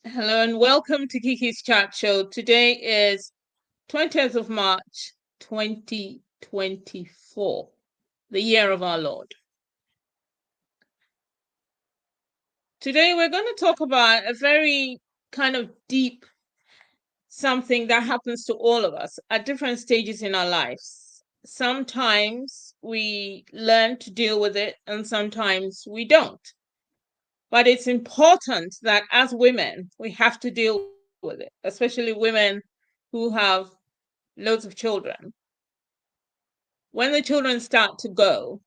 Hello and welcome to Kiki's Chat Show. Today is 20th of March, 2024, the year of our Lord. Today we're going to talk about a very kind of deep something that happens to all of us at different stages in our lives. Sometimes we learn to deal with it and sometimes we don't. But it's important that as women, we have to deal with it, especially women who have loads of children. When the children start to go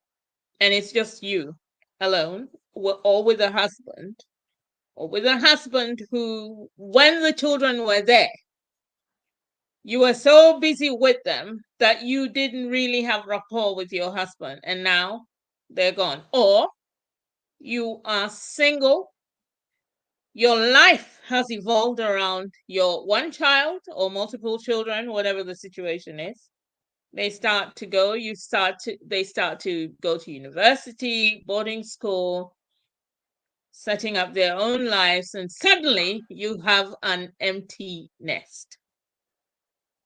and it's just you alone, or with a husband who, when the children were there, you were so busy with them that you didn't really have rapport with your husband and now they're gone. Or you are single. Your life has evolved around your one child or multiple children, whatever the situation is. They start to go, they start to go to university, boarding school, setting up their own lives, and suddenly you have an empty nest.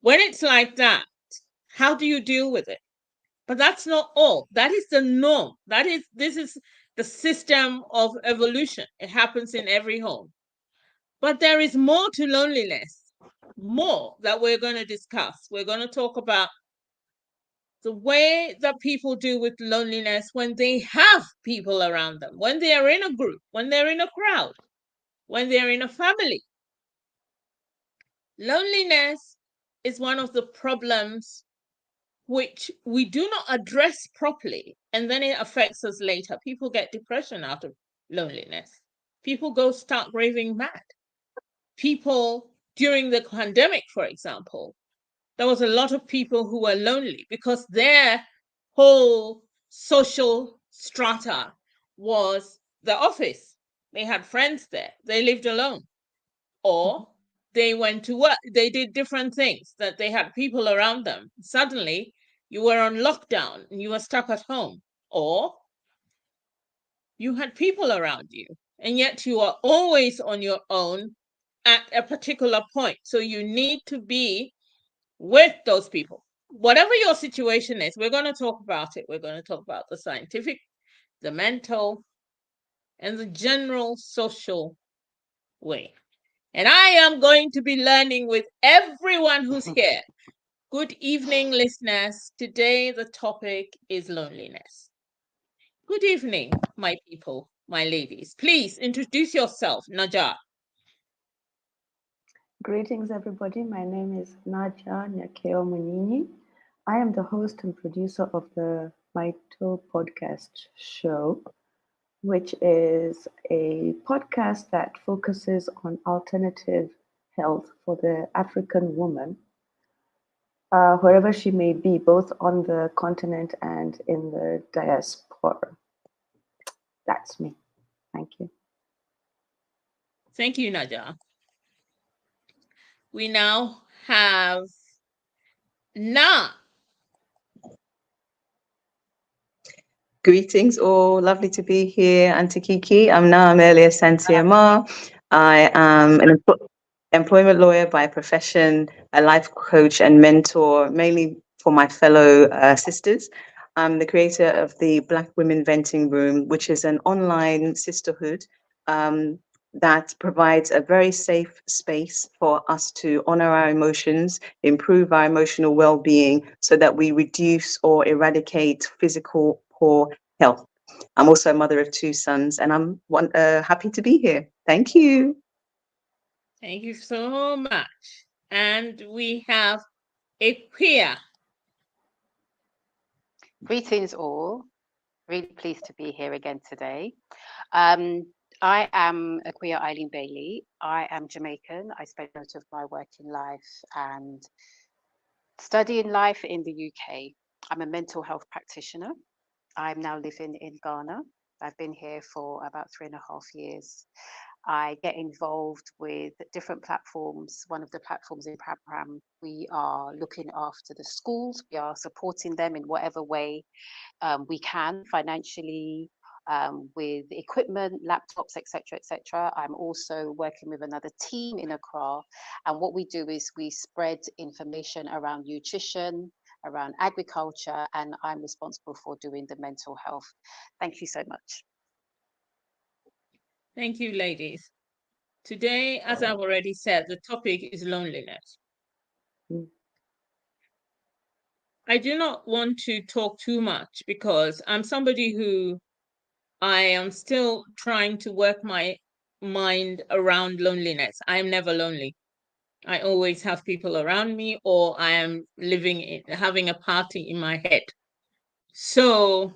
When it's like that, how do you deal with it? But that's not all. That is the norm. This is the system of evolution. It happens in every home. But there is more to loneliness, more that we're going to discuss. We're going to talk about the way that people deal with loneliness when they have people around them, when they are in a group, when they're in a crowd, when they're in a family. Loneliness is one of the problems which we do not address properly, and then it affects us later. People get depression out of loneliness. People go stark raving mad. People, during the pandemic, for example, there was a lot of people who were lonely because their whole social strata was the office. They had friends there. They lived alone. Or they went to work. They did different things, that they had people around them. Suddenly, you were on lockdown and you were stuck at home. Or you had people around you, and yet you are always on your own at a particular point. So you need to be with those people. Whatever your situation is, we're going to talk about it. We're going to talk about the scientific, the mental, and the general social way. And I am going to be learning with everyone who's here. Good evening, listeners. Today, the topic is loneliness. Good evening, my people, my ladies. Please introduce yourself, Najat. Greetings, everybody. My name is Naja Nyakeo Munyinyi. I am the host and producer of the Maito podcast show, which is a podcast that focuses on alternative health for the African woman, wherever she may be, both on the continent and in the diaspora. That's me. Thank you. Thank you, Naja. We now have Na. Greetings all, lovely to be here, Auntie Kiki. I'm now Amelia Santiamar. I am an employment lawyer by profession, a life coach and mentor, mainly for my fellow sisters. I'm the creator of the Black Women Venting Room, which is an online sisterhood that provides a very safe space for us to honor our emotions, improve our emotional well-being so that we reduce or eradicate physical poor health. I'm also a mother of two sons and I'm happy to be here. Thank you. Thank you so much. And we have Ipia. Greetings all. Really pleased to be here again today. I am Aquia Eileen Bailey. I am Jamaican. I spent most of my working life and studying life in the UK. I'm a mental health practitioner. I'm now living in Ghana. I've been here for about 3.5 years. I get involved with different platforms. One of the platforms in Prabram, we are looking after the schools. We are supporting them in whatever way we can, financially, with equipment, laptops, etc., etc. I'm also working with another team in Accra, and what we do is we spread information around nutrition, around agriculture, and I'm responsible for doing the mental health. Thank you so much. Thank you, ladies. Today, as I've already said, the topic is loneliness. Mm. I do not want to talk too much because I'm somebody who I am still trying to work my mind around loneliness. I'm never lonely. I always have people around me, or I am having a party in my head. So,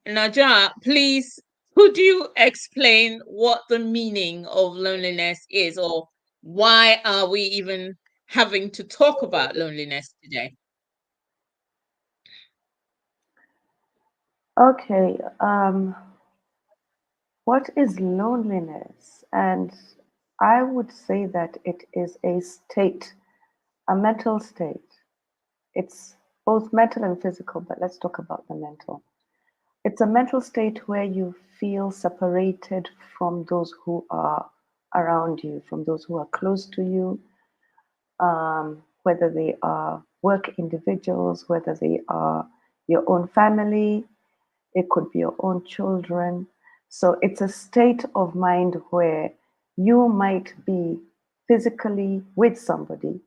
Naja, please, could you explain what the meaning of loneliness is, or why are we even having to talk about loneliness today? Okay. What is loneliness? And I would say that it is a state, a mental state. It's both mental and physical, but let's talk about the mental. It's a mental state where you feel separated from those who are around you, from those who are close to you, whether they are work individuals, whether they are your own family, it could be your own children. So it's a state of mind where you might be physically with somebody,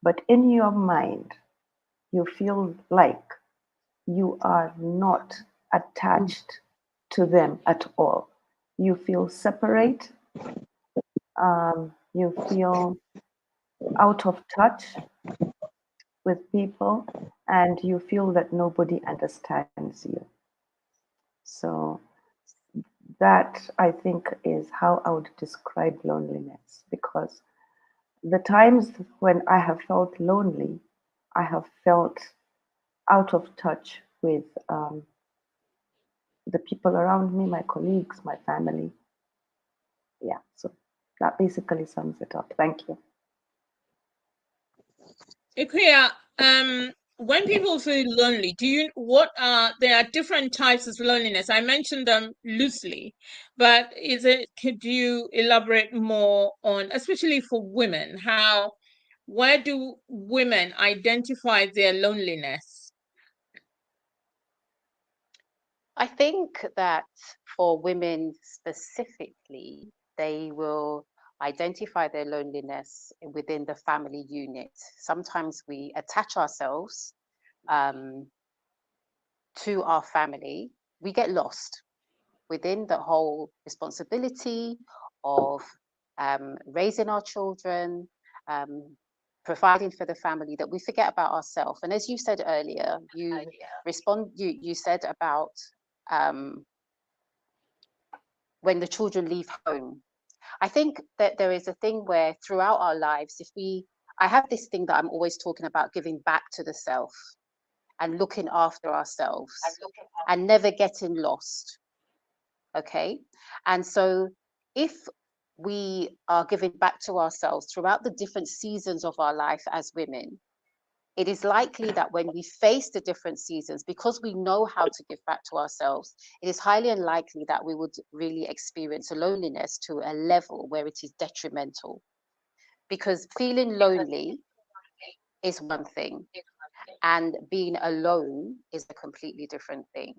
but in your mind, you feel like you are not attached to them at all. You feel separate, you feel out of touch with people, and you feel that nobody understands you. So that I think is how I would describe loneliness, because the times when I have felt lonely, I have felt out of touch with the people around me, my colleagues, my family. Yeah, so that basically sums it up. Thank you. Ikuya, when people feel lonely, there are different types of loneliness. I mentioned them loosely, but could you elaborate more on, especially for women, where do women identify their loneliness? I think that for women specifically, they will identify their loneliness within the family unit. Sometimes we attach ourselves to our family. We get lost within the whole responsibility of raising our children, providing for the family, that we forget about ourselves. And as you said earlier, you said about when the children leave home. I think that there is a thing where throughout our lives, I have this thing that I'm always talking about, giving back to the self and looking after ourselves and never getting lost. Okay. And so if we are giving back to ourselves throughout the different seasons of our life as women, it is likely that when we face the different seasons, because we know how to give back to ourselves, it is highly unlikely that we would really experience a loneliness to a level where it is detrimental. Because feeling lonely is one thing, and being alone is a completely different thing.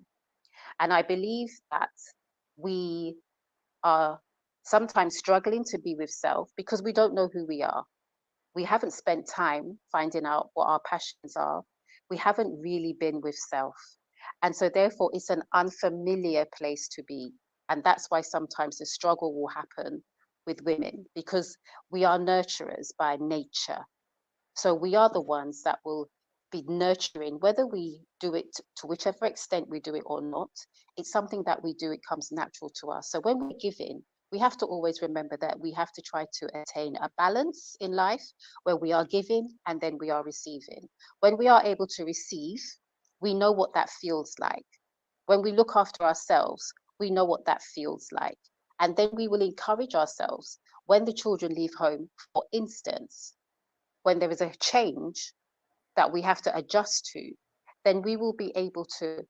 And I believe that we are sometimes struggling to be with self because we don't know who we are. We haven't spent time finding out what our passions are. We haven't really been with self. And so, therefore, it's an unfamiliar place to be. And that's why sometimes the struggle will happen with women, because we are nurturers by nature. So, we are the ones that will be nurturing, whether we do it to whichever extent we do it or not. It's something that we do, it comes natural to us. So, when we're giving, we have to always remember that we have to try to attain a balance in life where we are giving and then we are receiving. When we are able to receive, we know what that feels like. When we look after ourselves, we know what that feels like. And then we will encourage ourselves when the children leave home, for instance, when there is a change that we have to adjust to, then we will be able to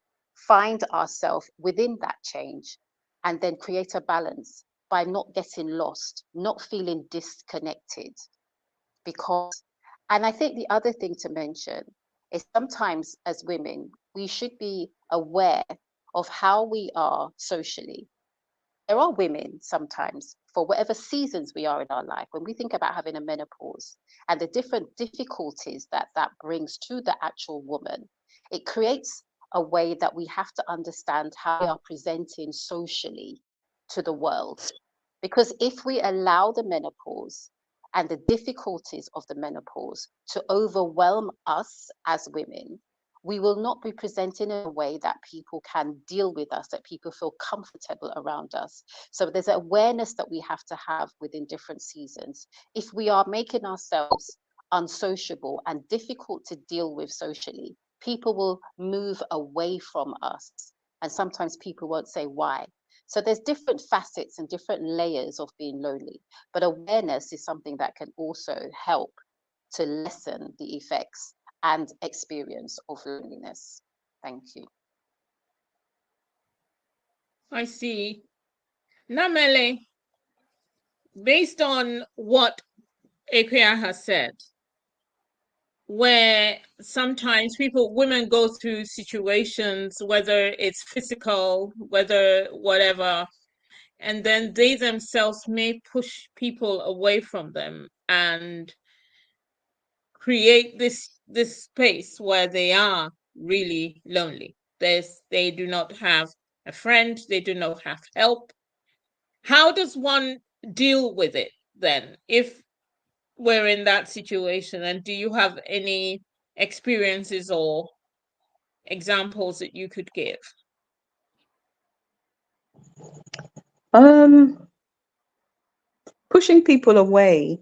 find ourselves within that change and then create a balance by not getting lost, not feeling disconnected. Because, and I think the other thing to mention is sometimes as women, we should be aware of how we are socially. There are women sometimes, for whatever seasons we are in our life, when we think about having a menopause and the different difficulties that that brings to the actual woman, it creates a way that we have to understand how we are presenting socially to the world. Because if we allow the menopause and the difficulties of the menopause to overwhelm us as women, we will not be presenting in a way that people can deal with us, that people feel comfortable around us. So there's an awareness that we have to have within different seasons. If we are making ourselves unsociable and difficult to deal with socially, people will move away from us. And sometimes people won't say why. So there's different facets and different layers of being lonely, but awareness is something that can also help to lessen the effects and experience of loneliness. Thank you. I see. Namele, based on what Equia has said, where sometimes women go through situations, whether it's physical, whether whatever, and then they themselves may push people away from them and create this space where they are really lonely. They do not have a friend, they do not have help. How does one deal with it then if we're in that situation? And do you have any experiences or examples that you could give? Pushing people away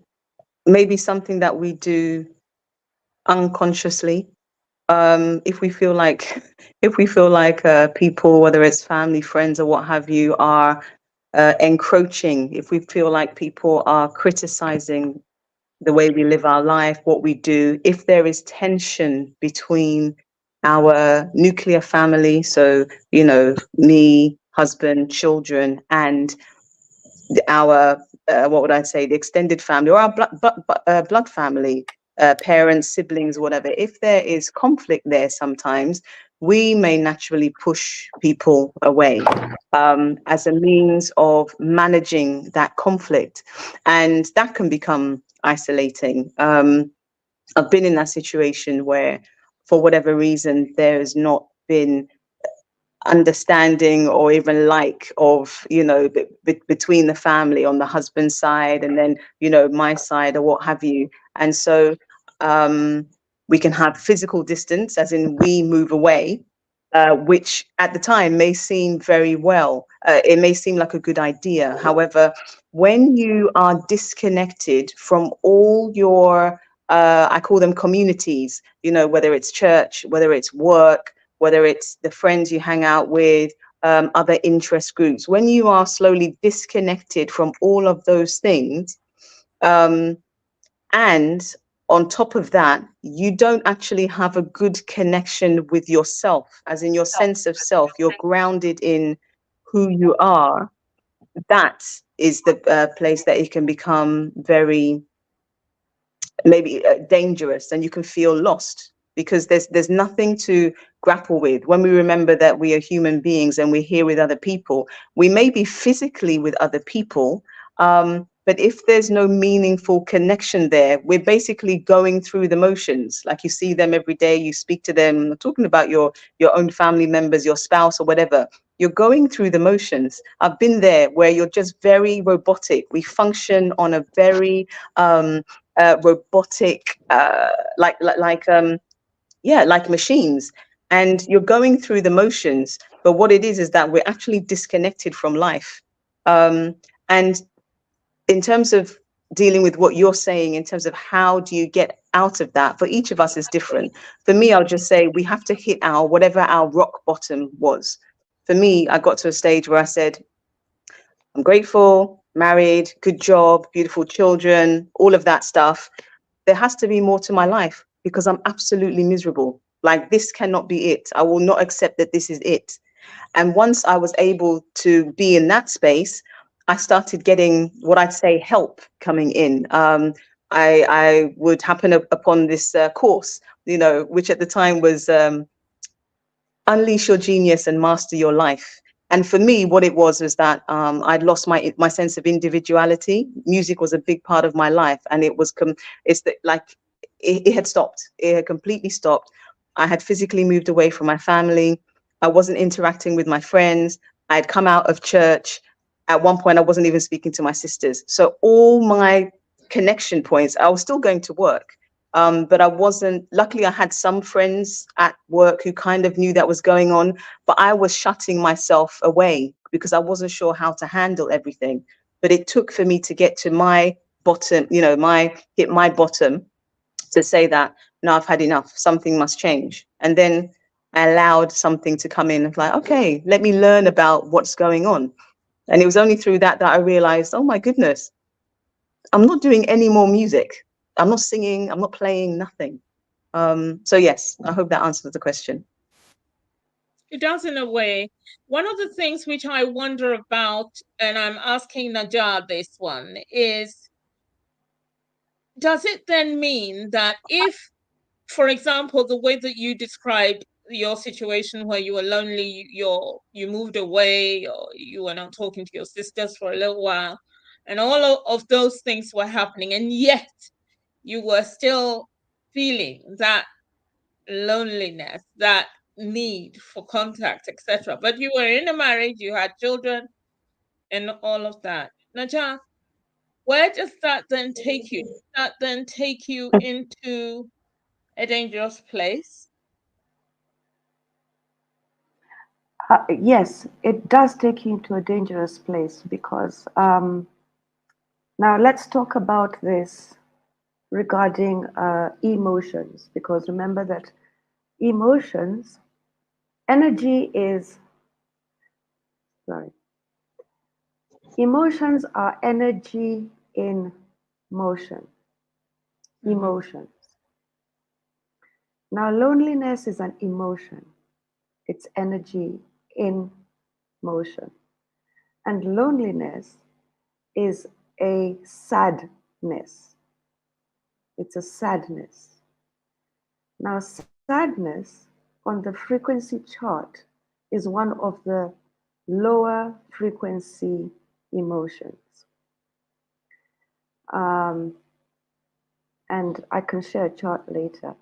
may be something that we do unconsciously. If we feel like people, whether it's family, friends, or what have you, are encroaching, if we feel like people are criticizing the way we live our life, what we do, if there is tension between our nuclear family, so, me, husband, children, and our, what would I say, the extended family or our blood family, parents, siblings, whatever, if there is conflict there, sometimes we may naturally push people away as a means of managing that conflict. And that can become isolating. I've been in that situation where, for whatever reason, there has not been understanding or even of between the family on the husband's side and then my side or what have you. And so we can have physical distance, as in we move away, which at the time may seem it may seem like a good idea. However, when you are disconnected from all your I call them communities, whether it's church, whether it's work, whether it's the friends you hang out with, other interest groups, when you are slowly disconnected from all of those things, and on top of that, you don't actually have a good connection with yourself, as in your sense of self, you're grounded in who you are, that is the place that it can become very maybe dangerous, and you can feel lost because there's nothing to grapple with. When we remember that we are human beings and we're here with other people, we may be physically with other people, but if there's no meaningful connection there, we're basically going through the motions. Like, you see them every day, you speak to them. I'm talking about your own family members, your spouse or whatever. You're going through the motions. I've been there where you're just very robotic. We function on a very robotic, like machines, and you're going through the motions. But what it is that we're actually disconnected from life. And in terms of dealing with what you're saying, in terms of how do you get out of that, for each of us is different. For me, I'll just say we have to hit whatever our rock bottom was. For me, I got to a stage where I said, I'm grateful, married, good job, beautiful children, all of that stuff. There has to be more to my life because I'm absolutely miserable. Like, this cannot be it. I will not accept that this is it. And once I was able to be in that space, I started getting what I'd say help coming in. I would happen upon this course, which at the time was Unleash Your Genius and Master Your Life. And for me, what it was that I'd lost my sense of individuality. Music was a big part of my life, and it had stopped. It had completely stopped. I had physically moved away from my family. I wasn't interacting with my friends. I had come out of church. At one point, I wasn't even speaking to my sisters. So all my connection points, I was still going to work. But I wasn't, luckily I had some friends at work who kind of knew that was going on, but I was shutting myself away because I wasn't sure how to handle everything. But it took for me to get to my bottom, hit my bottom, to say that, no, I've had enough, something must change. And then I allowed something to come in, like, okay, let me learn about what's going on. And it was only through that I realized, oh my goodness, I'm not doing any more music. I'm not singing, I'm not playing, nothing. So yes, I hope that answers the question. It does, in a way. One of the things which I wonder about, and I'm asking Najah this one, is, does it then mean that if, for example, the way that you described your situation where you were lonely, you moved away, or you were not talking to your sisters for a little while, and all of those things were happening, and yet you were still feeling that loneliness, that need for contact, etc. But you were in a marriage, you had children, and all of that. Najah, where does that then take you? Does that then take you into a dangerous place? Yes, it does take you into a dangerous place because now let's talk about this regarding emotions, because remember that emotions, energy is, sorry, emotions are energy in motion. Emotions. Now, loneliness is an emotion, it's energy in motion. And loneliness is a sadness. It's a sadness. Now, sadness on the frequency chart is one of the lower frequency emotions. And I can share a chart later,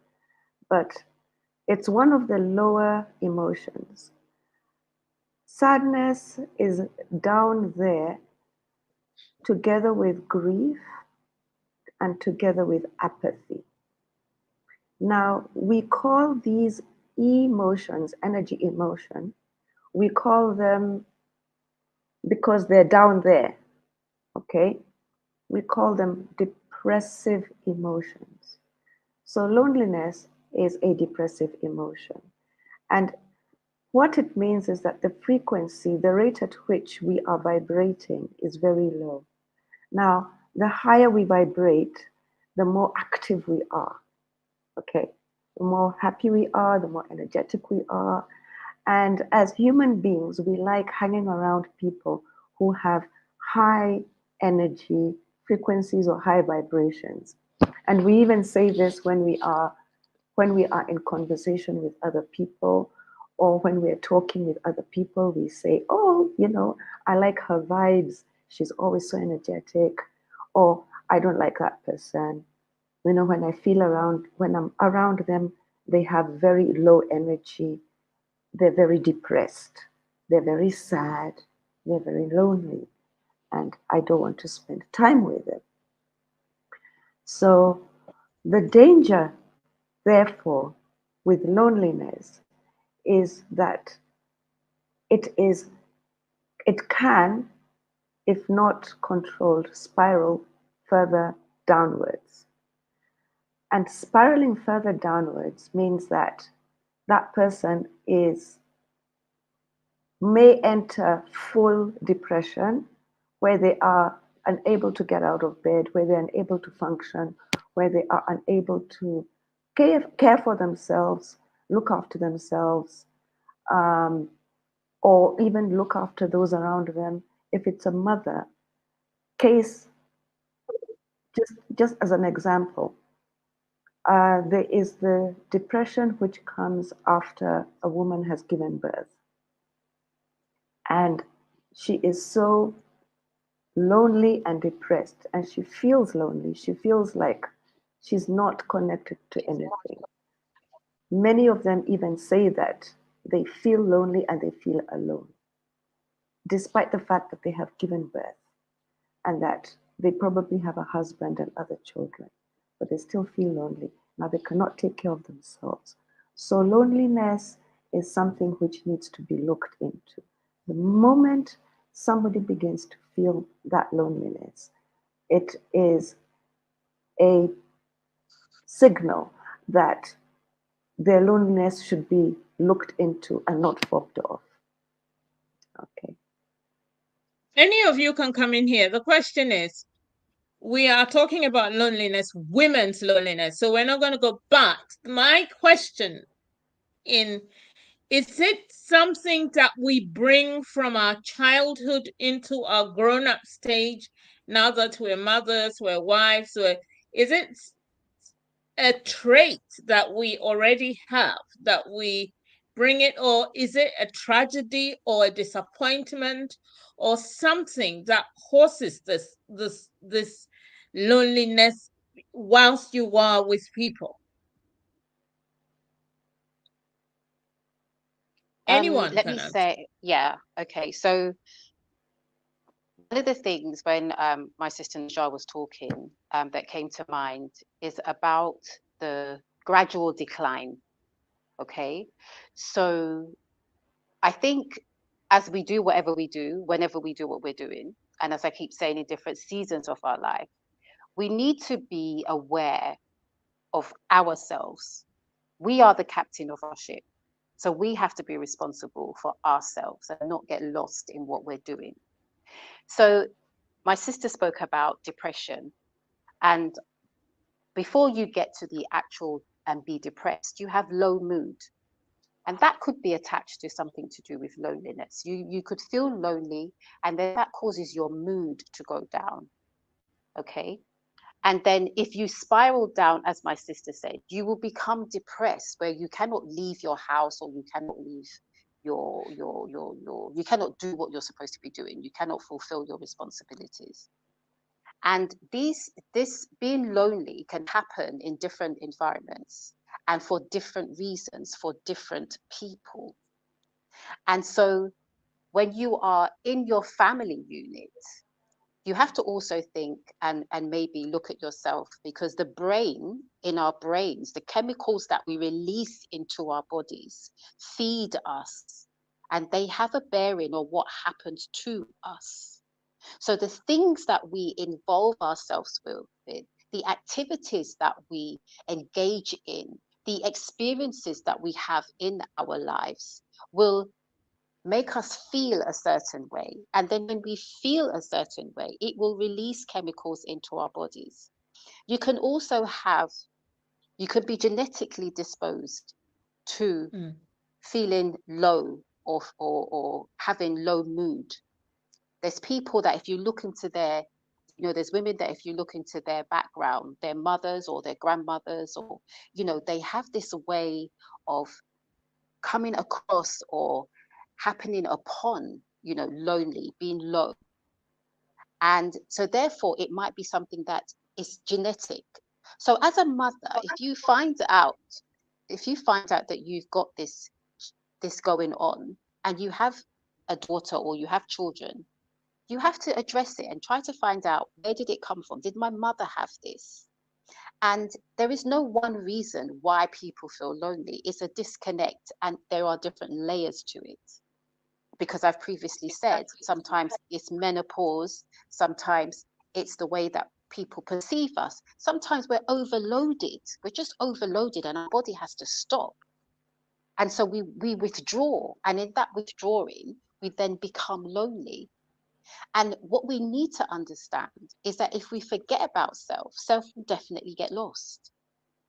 but it's one of the lower emotions. Sadness is down there together with grief and together with apathy. Now, we call these emotions, energy emotion, we call them, because they're down there, okay? We call them depressive emotions. So loneliness is a depressive emotion. And what it means is that the frequency, the rate at which we are vibrating is very low. Now, the higher we vibrate, the more active we are. Okay, the more happy we are, the more energetic we are. And as human beings, we like hanging around people who have high energy frequencies or high vibrations. And we even say this when we are in conversation with other people, or when we're talking with other people, we say, oh, I like her vibes. She's always so energetic. Or I don't like that person. When I'm around them, they have very low energy. They're very depressed. They're very sad. They're very lonely. And I don't want to spend time with them. So the danger, therefore, with loneliness is that it can, if not controlled, spiral further downwards. And spiraling further downwards means that that person may enter full depression, where they are unable to get out of bed, where they're unable to function, where they are unable to care for themselves, look after themselves, or even look after those around them. If it's a mother, case, just as an example, there is the depression which comes after a woman has given birth. And she is so lonely and depressed, and she feels lonely. She feels like she's not connected to anything. Many of them even say that they feel lonely and they feel alone, despite the fact that they have given birth and that they probably have a husband and other children, but they still feel lonely. Now they cannot take care of themselves. So loneliness is something which needs to be looked into. The moment somebody begins to feel that loneliness, it is a signal that their loneliness should be looked into and not fobbed off. Okay. Any of you can come in here. The question is, we are talking about loneliness, women's loneliness. So we're not going to go back. My question is it something that we bring from our childhood into our grown-up stage now that we're mothers, we're wives? Is it a trait that we already have, that we bring it, or is it a tragedy or a disappointment or something that causes this loneliness whilst you are with people? Anyone Let can me answer. say, yeah, okay. So one of the things when my sister Najar was talking that came to mind is about the gradual decline. Okay. So I think as we do whatever we do, whenever we do what we're doing, and as I keep saying, in different seasons of our life, we need to be aware of ourselves. We are the captain of our ship. So we have to be responsible for ourselves and not get lost in what we're doing. So my sister spoke about depression. And before you get to the actual and be depressed, you have low mood. And that could be attached to something to do with loneliness. You could feel lonely, and then that causes your mood to go down. Okay. And then if you spiral down, as my sister said, you will become depressed where you cannot leave your house, or you cannot leave you cannot do what you're supposed to be doing. You cannot fulfill your responsibilities. And this being lonely can happen in different environments and for different reasons for different people. And so when you are in your family unit, you have to also think and maybe look at yourself, because the brain, in our brains, the chemicals that we release into our bodies feed us, and they have a bearing on what happens to us. So the things that we involve ourselves with, the activities that we engage in, the experiences that we have in our lives will make us feel a certain way. And then when we feel a certain way, it will release chemicals into our bodies. You can also you could be genetically disposed to feeling low or having low mood. There's people that if you look into there's women that if you look into their background, their mothers or their grandmothers, or, they have this way of coming across or happening upon, lonely, being low. And so therefore it might be something that is genetic. So as a mother, if you find out that you've got this going on, and you have a daughter or you have children, you have to address it and try to find out, where did it come from? Did my mother have this? And there is no one reason why people feel lonely. It's a disconnect, and there are different layers to it. Because I've previously said, sometimes it's menopause, sometimes it's the way that people perceive us. Sometimes we're overloaded. We're just overloaded, and our body has to stop. And so we withdraw. And in that withdrawing, we then become lonely. And what we need to understand is that if we forget about self will definitely get lost.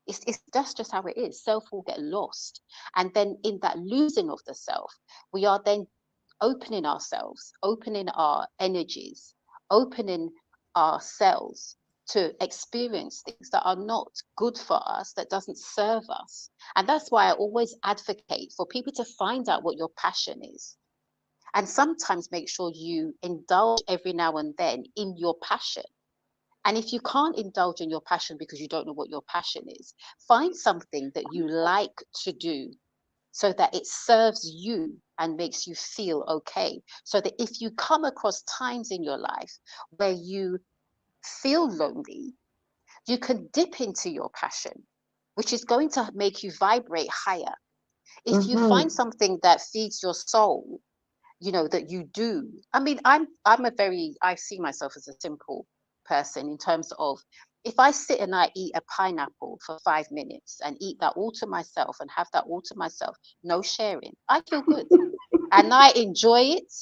It's just how it is. Self will get lost. And then in that losing of the self, we are then opening ourselves, opening our energies, opening ourselves to experience things that are not good for us, that doesn't serve us. And that's why I always advocate for people to find out what your passion is. And sometimes make sure you indulge every now and then in your passion. And if you can't indulge in your passion because you don't know what your passion is, find something that you like to do so that it serves you and makes you feel okay. So that if you come across times in your life where you feel lonely, you can dip into your passion, which is going to make you vibrate higher. If you find something that feeds your soul, that you do. I mean, I see myself as a simple person in terms of, if I sit and I eat a pineapple for 5 minutes and eat that all to myself and have that all to myself, no sharing, I feel good. And I enjoy it,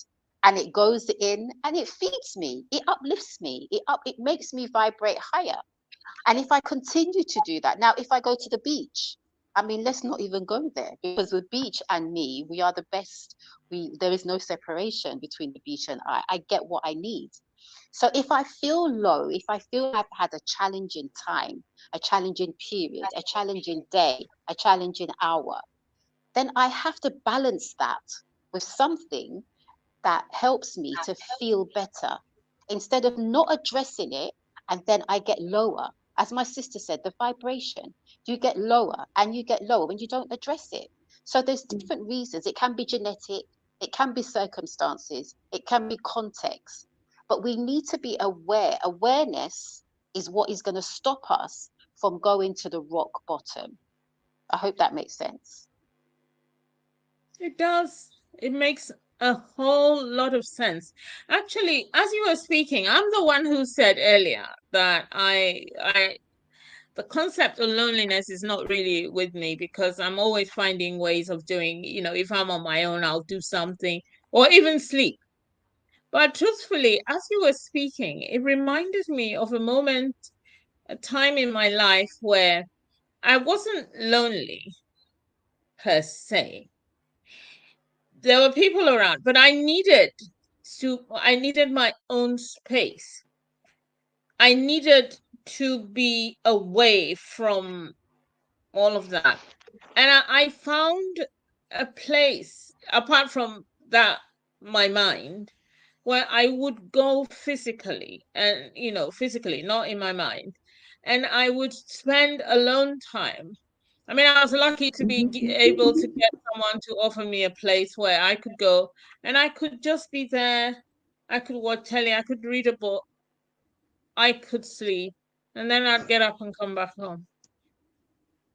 and it goes in and it feeds me, it uplifts me, it makes me vibrate higher. And if I continue to do that, now if I go to the beach, I mean, let's not even go there, because the beach and me, we are the best. There is no separation between the beach and I get what I need. So if I feel low, if I feel I've had a challenging time, a challenging period, a challenging day, a challenging hour, then I have to balance that with something that helps me to feel better, instead of not addressing it and then I get lower. As my sister said, the vibration, you get lower and you get lower when you don't address it. So there's different reasons. It can be genetic, it can be circumstances, it can be context, but we need to be aware. Awareness is what is going to stop us from going to the rock bottom. I hope that makes sense. It does. It makes a whole lot of sense. Actually, as you were speaking, I'm the one who said earlier that the concept of loneliness is not really with me, because I'm always finding ways of doing, if I'm on my own, I'll do something or even sleep. But truthfully, as you were speaking, it reminded me of a time in my life where I wasn't lonely per se. There were people around, but I needed my own space. I needed to be away from all of that. And I found a place apart from that, my mind, where I would go physically, and physically, not in my mind, and I would spend alone time. I mean, I was lucky to be able to get someone to offer me a place where I could go and I could just be there. I could watch telly, I could read a book, I could sleep, and then I'd get up and come back home.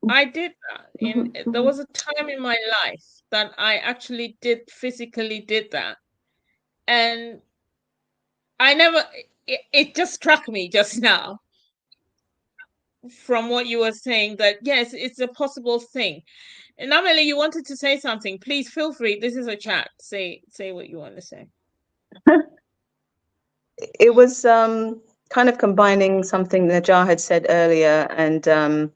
I did that. There was a time in my life that I actually physically did that. And I never, it just struck me just now from what you were saying that yes, it's a possible thing. And Amelie, you wanted to say something. Please feel free. This is a chat. Say what you want to say. It was kind of combining something Najah had said earlier, and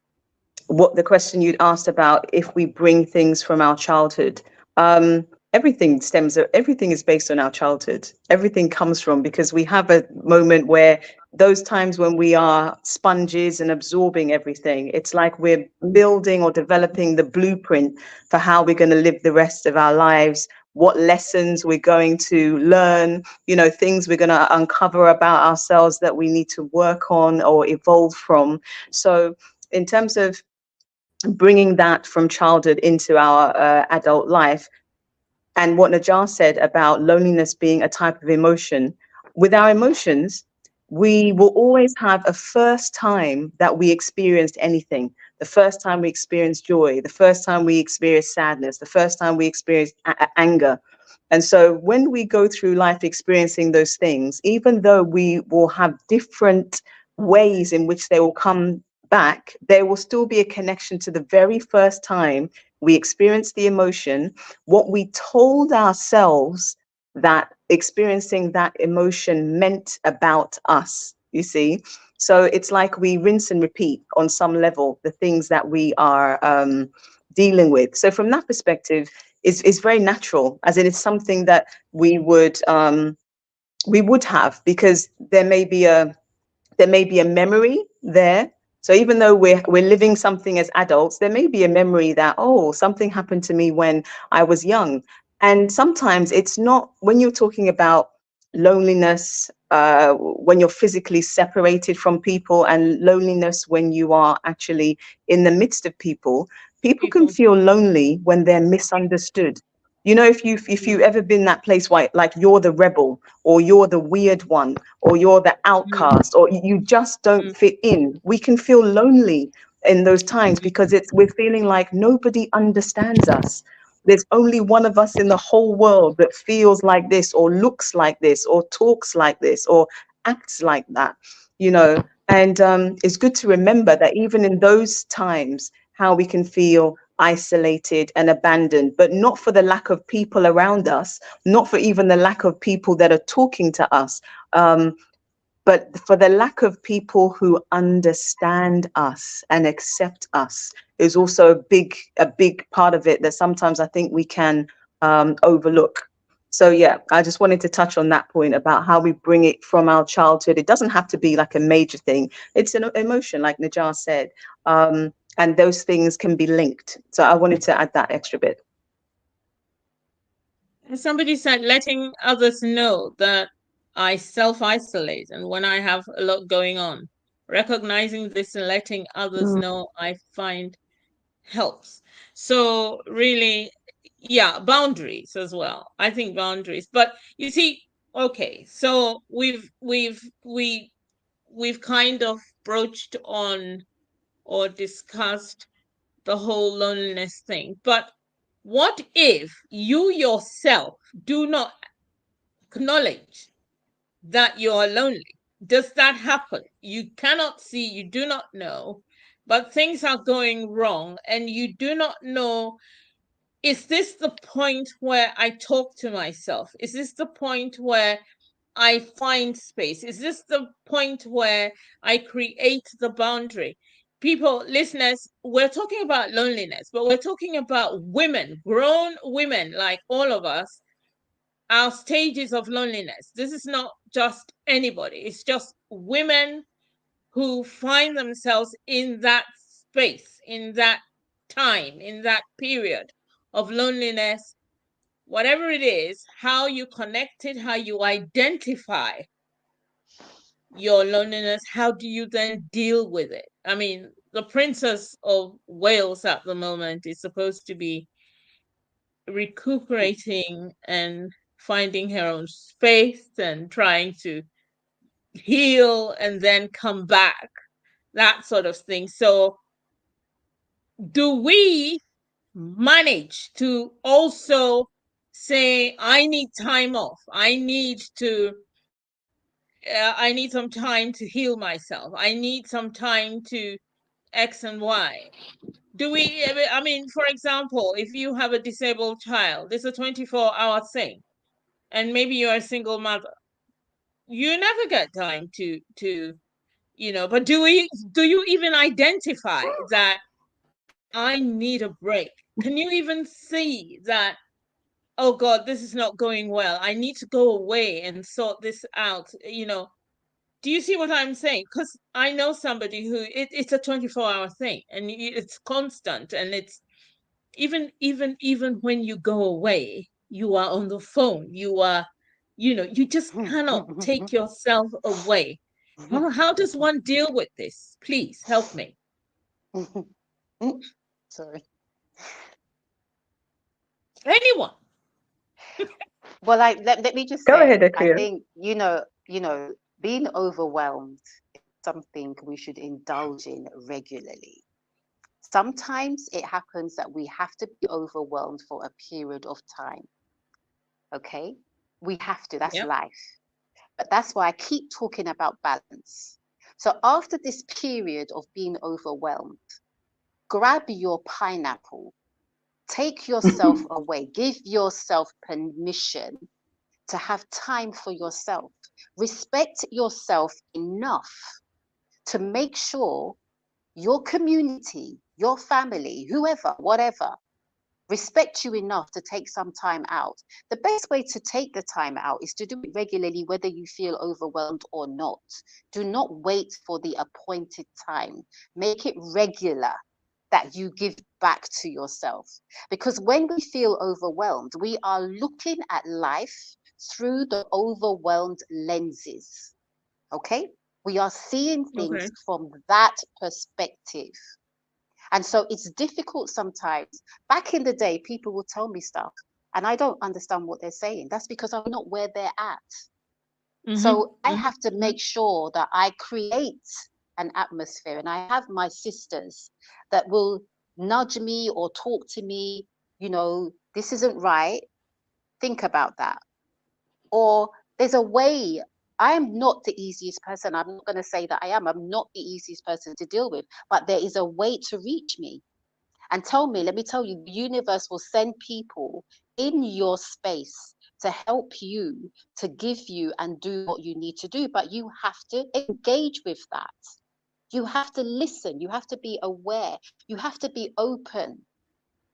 what the question you'd asked about if we bring things from our childhood. Everything is based on our childhood. Everything comes from, because we have a moment where those times when we are sponges and absorbing everything, it's like we're building or developing the blueprint for how we're going to live the rest of our lives, what lessons we're going to learn, things we're going to uncover about ourselves that we need to work on or evolve from. So in terms of bringing that from childhood into our adult life, and what Najah said about loneliness being a type of emotion, with our emotions, we will always have a first time that we experienced anything. The first time we experienced joy, the first time we experienced sadness, the first time we experienced anger. And so when we go through life experiencing those things, even though we will have different ways in which they will come back, there will still be a connection to the very first time we experienced the emotion, what we told ourselves that experiencing that emotion meant about us. you see. So it's like we rinse and repeat on some level the things that we are dealing with. So from that perspective, it's very natural, as in it's something that we would have, because there may be a memory there. So even though we're living something as adults, there may be a memory that, oh, something happened to me when I was young. And sometimes it's not, when you're talking about loneliness, when you're physically separated from people, and loneliness when you are actually in the midst of people, people can People. feel lonely when they're misunderstood. You know, if you've ever been that place where, like, you're the rebel, or you're the weird one, or you're the Mm, outcast, or you just don't mm, fit in, we can feel lonely in those times, mm, because we're feeling like nobody understands us. There's only one of us in the whole world that feels like this, or looks like this, or talks like this, or acts like that, you know. And it's good to remember that even in those times, how we can feel isolated and abandoned, but not for the lack of people around us, not for even the lack of people that are talking to us, um, but for the lack of people who understand us and accept us is also a big part of it that sometimes I think we can overlook. So yeah, I just wanted to touch on that point about how we bring it from our childhood. It doesn't have to be like a major thing. It's an emotion, like Najar said, and those things can be linked. So I wanted to add that extra bit. Somebody said letting others know that I self-isolate, and when I have a lot going on, recognizing this and letting others Mm. know, I find helps. So really, yeah, boundaries as well. I think boundaries. But you see, okay, so we've kind of broached on or discussed the whole loneliness thing. But what if you yourself do not acknowledge that you are lonely? Does that happen? You cannot see, you do not know, but things are going wrong and you do not know, is this the point where I talk to myself? Is this the point where I find space? Is this the point where I create the boundary? People, listeners, we're talking about loneliness, but we're talking about women, grown women like all of us, our stages of loneliness. This is not just anybody, it's just women who find themselves in that space, in that time, in that period of loneliness. Whatever it is, how you connect it, how you identify your loneliness, how do you then deal with it? I mean, the Princess of Wales at the moment is supposed to be recuperating and finding her own space and trying to heal and then come back, that sort of thing. So, do we manage to also say, I need time off? I need some time to heal myself. I need some time to X and Y. Do we, I mean, for example, if you have a disabled child, it's a 24-hour thing, and maybe you're a single mother, you never get time but do you even identify that I need a break? Can you even see that, oh God, this is not going well, I need to go away and sort this out? Do you see what I'm saying? Because I know somebody who it's a 24-hour thing, and it's constant, and it's even when you go away, you are on the phone, you just cannot take yourself away. How does one deal with this? Please help me. Sorry. Anyone? Well, let me just Go ahead, say, I Akuya. think, being overwhelmed is something we should indulge in regularly. Sometimes it happens that we have to be overwhelmed for a period of time. Okay? We have to, that's Yep. life. But that's why I keep talking about balance. So after this period of being overwhelmed, grab your pineapple, take yourself away, give yourself permission to have time for yourself. Respect yourself enough to make sure your community, your family, whoever, whatever, respect you enough to take some time out. The best way to take the time out is to do it regularly, whether you feel overwhelmed or not. Do not wait for the appointed time. Make it regular that you give back to yourself. Because when we feel overwhelmed, we are looking at life through the overwhelmed lenses. Okay? We are seeing things Okay. from that perspective. And so it's difficult sometimes. Back in the day, people will tell me stuff and I don't understand what they're saying. That's because I'm not where they're at. So I have to make sure that I create an atmosphere, and I have my sisters that will nudge me or talk to me, this isn't right. Think about that. Or there's a way. I'm not the easiest person. I'm not going to say that I am. I'm not the easiest person to deal with, but there is a way to reach me. And let me tell you, the universe will send people in your space to help you, to give you and do what you need to do. But you have to engage with that. You have to listen. You have to be aware. You have to be open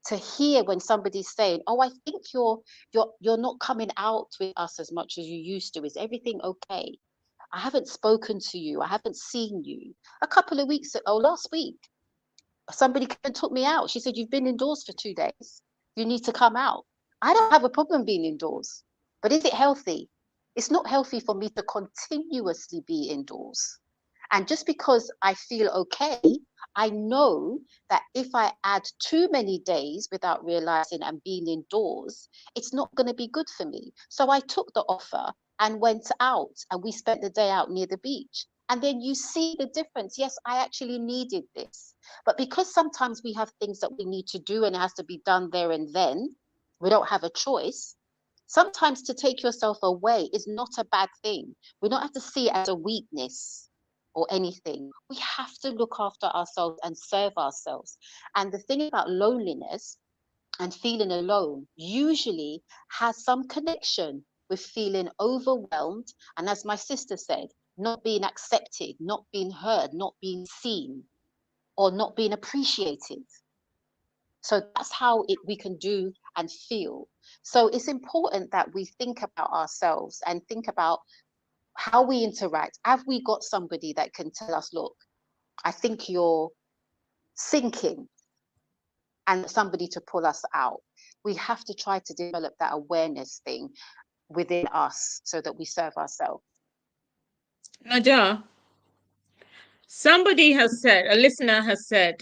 to hear when somebody's saying, "Oh, I think you're not coming out with us as much as you used to. Is everything okay? I haven't spoken to you. I haven't seen you." A couple of weeks ago, last week, somebody came and took me out. She said, "You've been indoors for 2 days. You need to come out." I don't have a problem being indoors, but is it healthy? It's not healthy for me to continuously be indoors. And just because I feel okay, I know that if I add too many days without realizing and being indoors, it's not going to be good for me. So I took the offer and went out, and we spent the day out near the beach. And then you see the difference. Yes, I actually needed this. But because sometimes we have things that we need to do and it has to be done there and then, we don't have a choice. Sometimes to take yourself away is not a bad thing. We don't have to see it as a weakness or anything. We have to look after ourselves and serve ourselves. And the thing about loneliness and feeling alone usually has some connection with feeling overwhelmed. And as my sister said, not being accepted, not being heard, not being seen, or not being appreciated. So that's how we can do and feel. So it's important that we think about ourselves and think about how we interact. Have we got somebody that can tell us, "Look, I think you're sinking," and somebody to pull us out? We have to try to develop that awareness thing within us so that we serve ourselves. Naja, somebody has said, a listener has said,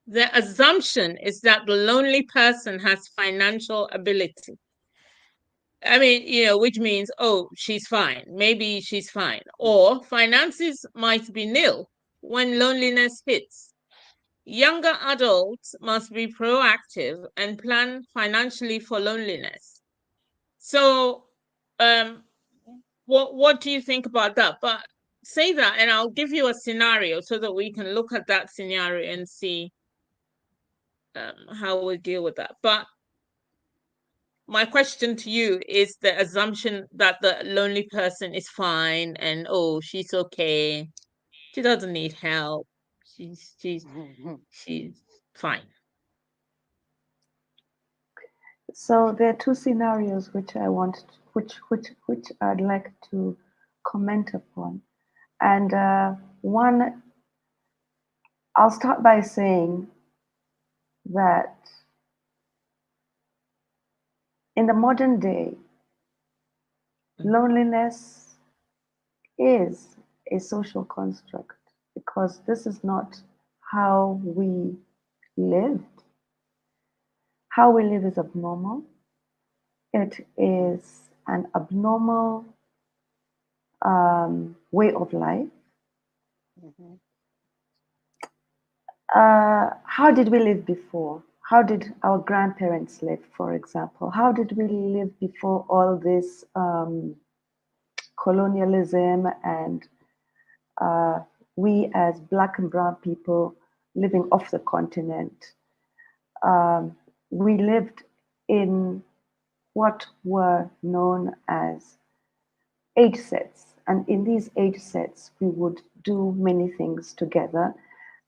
the assumption is that the lonely person has financial ability. I mean, which means, oh, she's fine. Maybe she's fine. Or finances might be nil when loneliness hits. Younger adults must be proactive and plan financially for loneliness. So, what do you think about that? But say that, and I'll give you a scenario so that we can look at that scenario and see how we deal with that. But my question to you is the assumption that the lonely person is fine and oh, she's okay. She doesn't need help. She's fine. So there are two scenarios which I'd like to comment upon, and one, I'll start by saying that in the modern day, loneliness is a social construct because this is not how we lived. How we live is abnormal. It is an abnormal way of life. Mhm. How did we live before? How did our grandparents live, for example? How did we live before all this colonialism and we as Black and brown people living off the continent? We lived in what were known as age sets. And in these age sets, we would do many things together.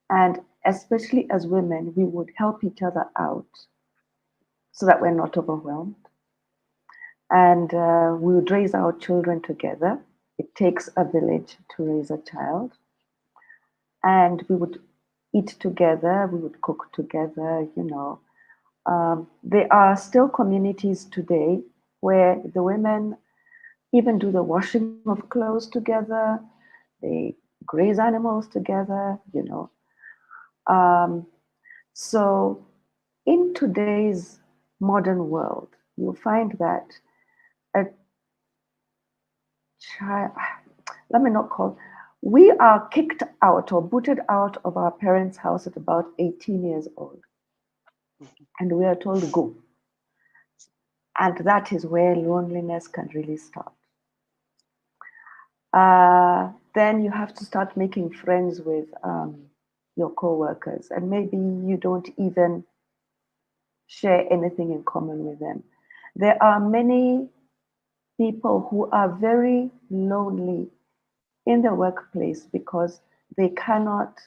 And especially as women, we would help each other out so that we're not overwhelmed. And we would raise our children together. It takes a village to raise a child. And we would eat together, we would cook together, you know. There are still communities today where the women even do the washing of clothes together, they graze animals together, you know. So in today's modern world, you'll find that a child, let me not call, we are kicked out or booted out of our parents' house at about 18 years old. And we are told to go. And that is where loneliness can really start. Then you have to start making friends with your co-workers, and maybe you don't even share anything in common with them. There are many people who are very lonely in the workplace because they cannot,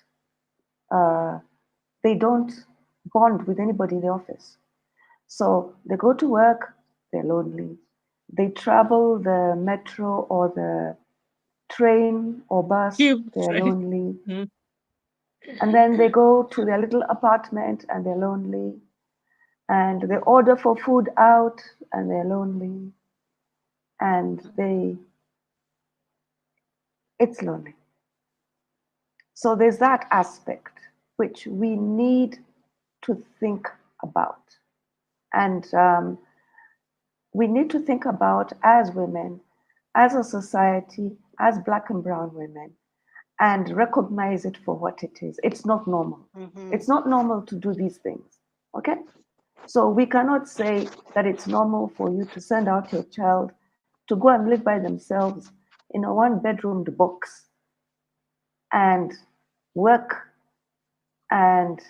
they don't bond with anybody in the office. So they go to work, they're lonely. They travel the metro or the train or bus, they're lonely. Mm-hmm. And then they go to their little apartment and they're lonely. And they order for food out and they're lonely. And it's lonely. So there's that aspect which we need to think about. And we need to think about as women, as a society, as Black and brown women, and recognize it for what it is. It's not normal. Mm-hmm. It's not normal to do these things. Okay? So we cannot say that it's normal for you to send out your child to go and live by themselves in a one-bedroomed box and work and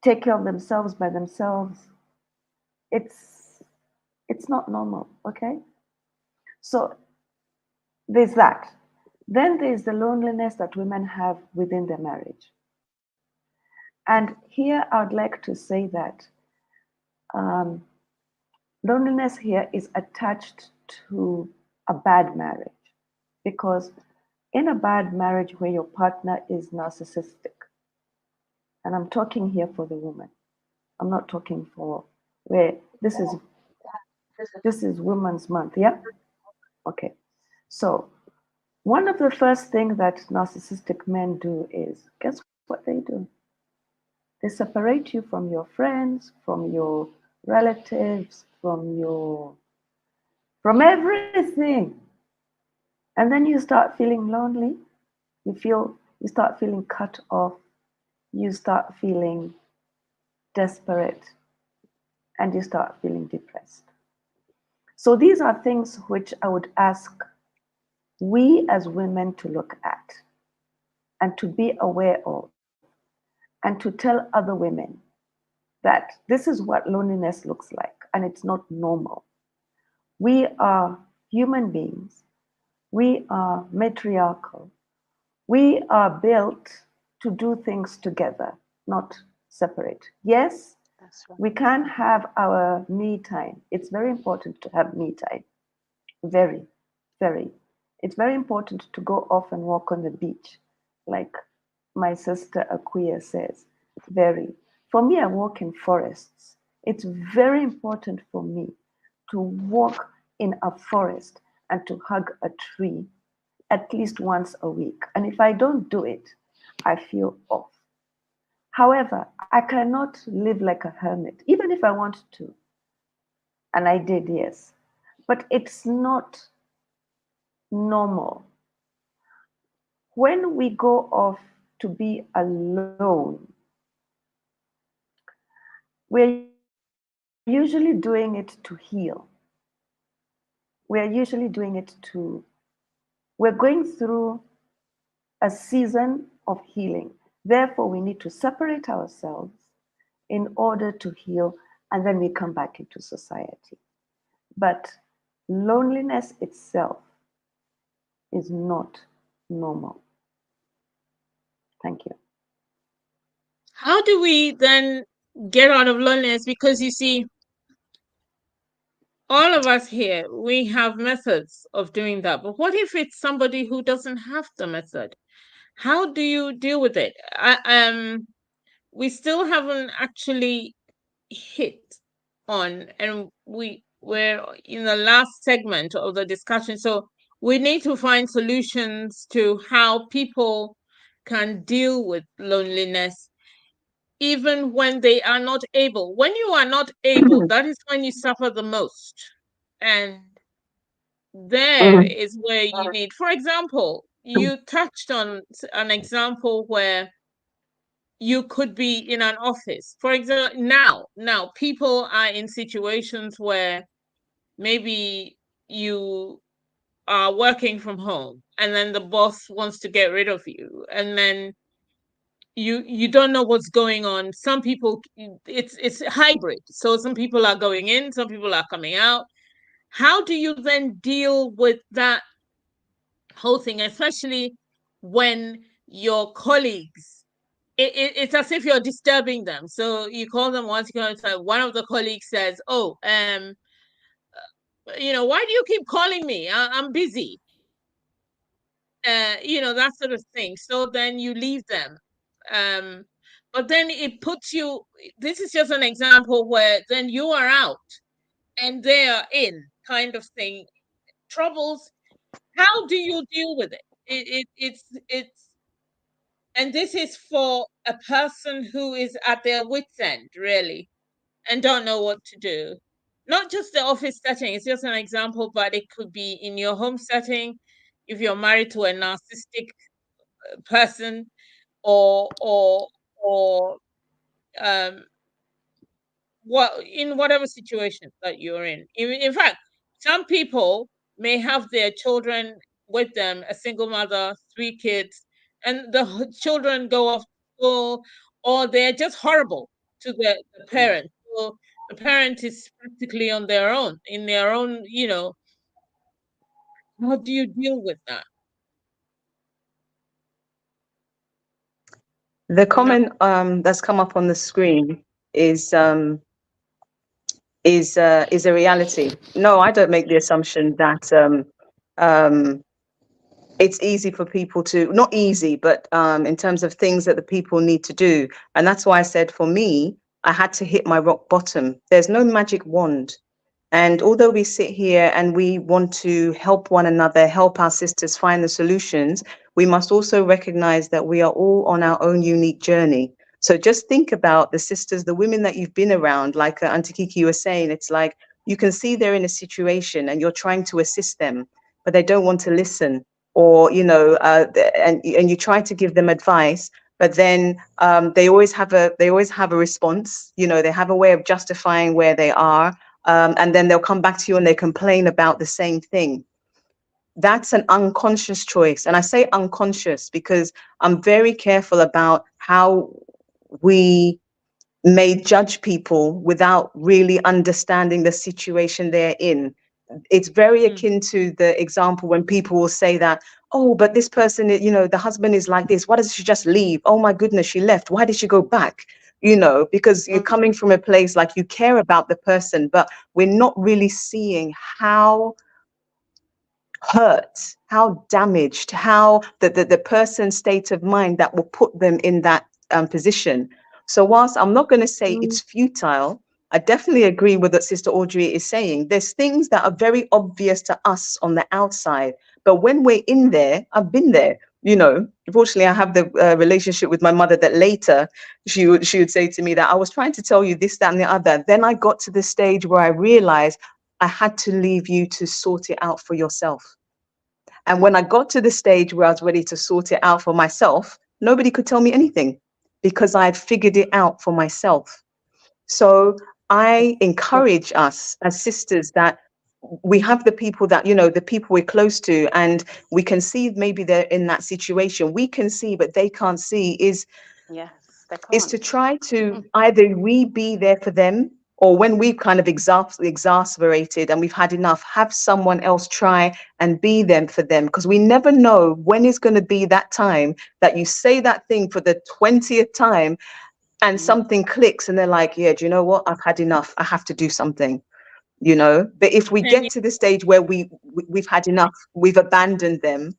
take care of themselves by themselves. It's not normal, okay? So there's that. Then there's the loneliness that women have within their marriage. And here I'd like to say that um, loneliness here is attached to a bad marriage, because in a bad marriage where your partner is narcissistic, and I'm talking here for the woman, I'm not talking for where this is Women's Month, yeah? Okay. So one of the first things that narcissistic men do is, guess what they do? They separate you from your friends, from your relatives, from everything. And then you start feeling lonely. You start feeling cut off. You start feeling desperate, and you start feeling depressed. So these are things which I would ask we as women to look at and to be aware of, and to tell other women that this is what loneliness looks like and it's not normal. We are human beings. We are matriarchal. We are built to do things together, not separate. Yes, That's right. we can have our me time. It's very important to have me time. Very, very. It's very important to go off and walk on the beach, like my sister Akuya says. Very. For me, I walk in forests. It's very important for me to walk in a forest and to hug a tree at least once a week. And if I don't do it, I feel off. However, I cannot live like a hermit, even if I wanted to. And I did, yes. But it's not normal. When we go off to be alone, we're usually doing it to heal. We're usually doing it we're going through a season of healing. Therefore, we need to separate ourselves in order to heal, and then we come back into society. But loneliness itself is not normal. Thank you. How do we then get out of loneliness? Because you see, all of us here, we have methods of doing that. But what if it's somebody who doesn't have the method? How do you deal with it? We still haven't actually hit on, and we're in the last segment of the discussion. So we need to find solutions to how people can deal with loneliness even when they are not able. When you are not able, that is when you suffer the most. And there Mhm. is where you need, for example, you touched on an example where you could be in an office. For example, now people are in situations where maybe you are working from home and then the boss wants to get rid of you, and then you don't know what's going on. Some people, it's hybrid, so some people are going in, some people are coming out. How do you then deal with that whole thing, especially when your colleagues, it's as if you're disturbing them? So you call them once, you go, so one of the colleagues says, oh, why do you keep calling me? I'm busy. That sort of thing. So then you leave them. Um, but then it puts you, this is just an example where then you are out and they are in, kind of thing. Troubles. How do you deal with it? It's, and this is for a person who is at their wits' end, really, and don't know what to do. Not just the office setting, it's just an example, but it could be in your home setting if you're married to a narcissistic person, or um in whatever situation that you're in. In fact, some people may have their children with them, a single mother, 3 kids, and the children go off to school, or they're just horrible to the parent. So the parent is practically on their own, in their own. How do you deal with that? The No. comment that's come up on the screen is is a reality. No, I don't make the assumption that um, it's easy for people to, not easy, but in terms of things that the people need to do. And that's why I said for me, I had to hit my rock bottom. There's no magic wand. And although we sit here and we want to help one another, help our sisters find the solutions, we must also recognize that we are all on our own unique journey. So just think about the sisters, the women that you've been around, like Auntie Kiki was saying, it's like you can see they're in a situation and you're trying to assist them, but they don't want to listen. Or, and you try to give them advice, but then they always have a response. They have a way of justifying where they are, and then they'll come back to you and they complain about the same thing. That's an unconscious choice. And I say unconscious because I'm very careful about how we may judge people without really understanding the situation they're in. It's very Mm. akin to the example when people will say that, oh, but this person, the husband is like this. Why doesn't she just leave? Oh my goodness, she left. Why did she go back? Because you're coming from a place like you care about the person, but we're not really seeing how hurt, how damaged, how the person's state of mind that will put them in that position. So whilst I'm not going to say it's futile, I definitely agree with what Sister Audrey is saying. There's things that are very obvious to us on the outside, but when we're in there, I've been there. Unfortunately, I have the relationship with my mother that later she would say to me that I was trying to tell you this, that, and the other. Then I got to the stage where I realized I had to leave you to sort it out for yourself. And when I got to the stage where I was ready to sort it out for myself, nobody could tell me anything because I had figured it out for myself. So I encourage us as sisters that we have the people that, the people we're close to, and we can see maybe they're in that situation. We can see, but they can't see, Yes, they is can't. to try to either we be there for them or when we've kind of exasperated and we've had enough, have someone else try and be them for them, because we never know when it's going to be that time that you say that thing for the 20th time and something clicks and they're like, yeah, do you know what? I've had enough. I have to do something, you know. But if we And get to the stage where we've had enough, we've abandoned them,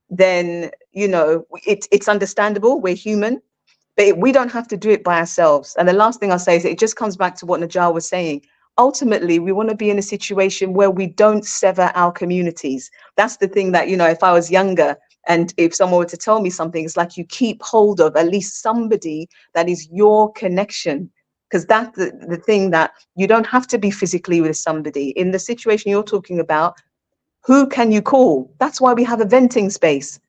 then, you know, it's understandable. We're human. But we don't have to do it by ourselves. And the last thing I'll say is it just comes back to what Najjar was saying. Ultimately, we want to be in a situation where we don't sever our communities. That's the thing that, you know, if I was younger and if someone were to tell me something, it's like you keep hold of at least somebody that is your connection. Because that's the thing, that you don't have to be physically with somebody. In the situation you're talking about, who can you call? That's why we have a venting space.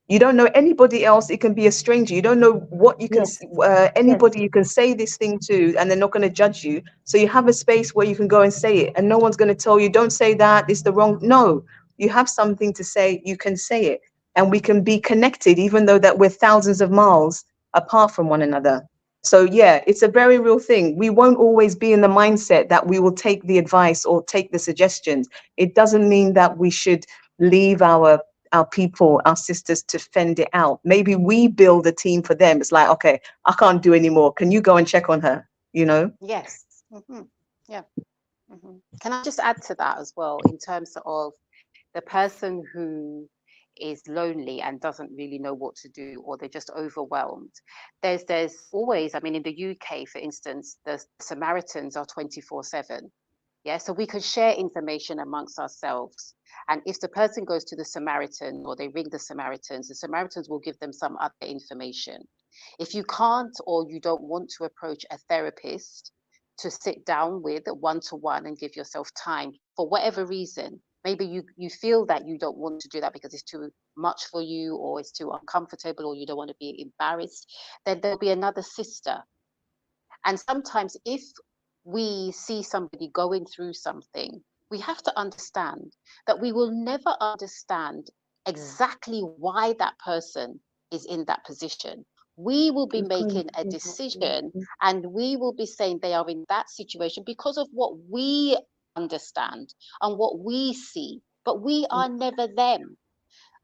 You don't know anybody else. It can be a stranger. You don't know what you can, Yes. anybody you can say this thing to, and they're not going to judge you. So you have a space where you can go and say it, and no one's going to tell you, don't say that, it's the wrong. No, you have something to say, you can say it, and we can be connected, even though that we're thousands of miles apart from one another. So yeah, it's a very real thing. We won't always be in the mindset that we will take the advice or take the suggestions. It doesn't mean that we should leave our people, our sisters, to fend it out. Maybe we build a team for them. It's like, okay, I can't do anymore. Can you go and check on her? You know? Yes. Yeah. Can I just add to that as well, in terms of the person who is lonely and doesn't really know what to do, or they're just overwhelmed? There's always, I mean, in the UK, for instance, the Samaritans are 24/7. Yeah, so we can share information amongst ourselves. And if the person goes to the Samaritan or they ring the Samaritans will give them some other information. If you can't, or you don't want to approach a therapist to sit down with one to one and give yourself time for whatever reason, maybe you feel that you don't want to do that because it's too much for you, or it's too uncomfortable, or you don't want to be embarrassed, then there'll be another sister. And sometimes, if we see somebody going through something, we have to understand that we will never understand exactly why that person is in that position. We will be It's going making a through that. decision, and we will be saying they are in that situation because of what we understand and what we see, but we are never them.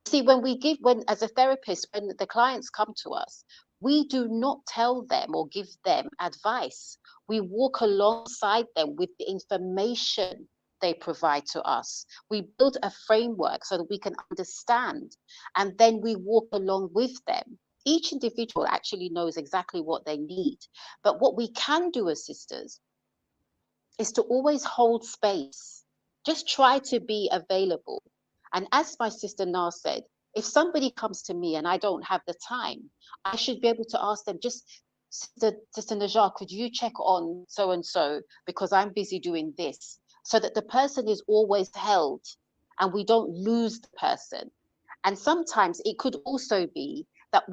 See, when as a therapist, when the clients come to us, we do not tell them or give them advice. We walk alongside them with the information they provide to us. We build a framework so that we can understand, and then we walk along with them. Each individual actually knows exactly what they need. But what we can do as sisters is to always hold space. Just try to be available. And as my sister Nar said, if somebody comes to me and I don't have the time, I should be able to ask them, just Sister Najjar, could you check on so and so because I'm busy doing this, so that the person is always held and we don't lose the person. And sometimes it could also be that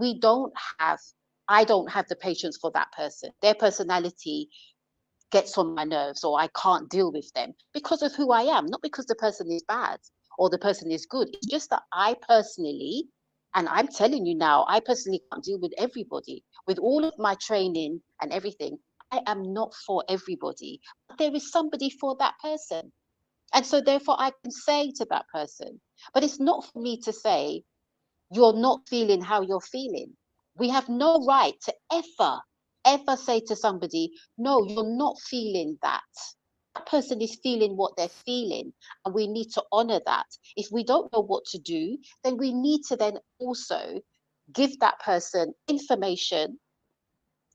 I don't have the patience for that person. Their personality gets on my nerves, or I can't deal with them because of who I am, not because the person is bad or the person is good. It's just that I personally, and I'm telling you now, I personally can't deal with everybody. With all of my training and everything, I am not for everybody, but there is somebody for that person. And so therefore I can say to that person, but it's not for me to say, you're not feeling how you're feeling. We have no right to ever say to somebody, no, you're not feeling that. That person is feeling what they're feeling, and we need to honor that. If we don't know what to do, then we need to then also give that person information,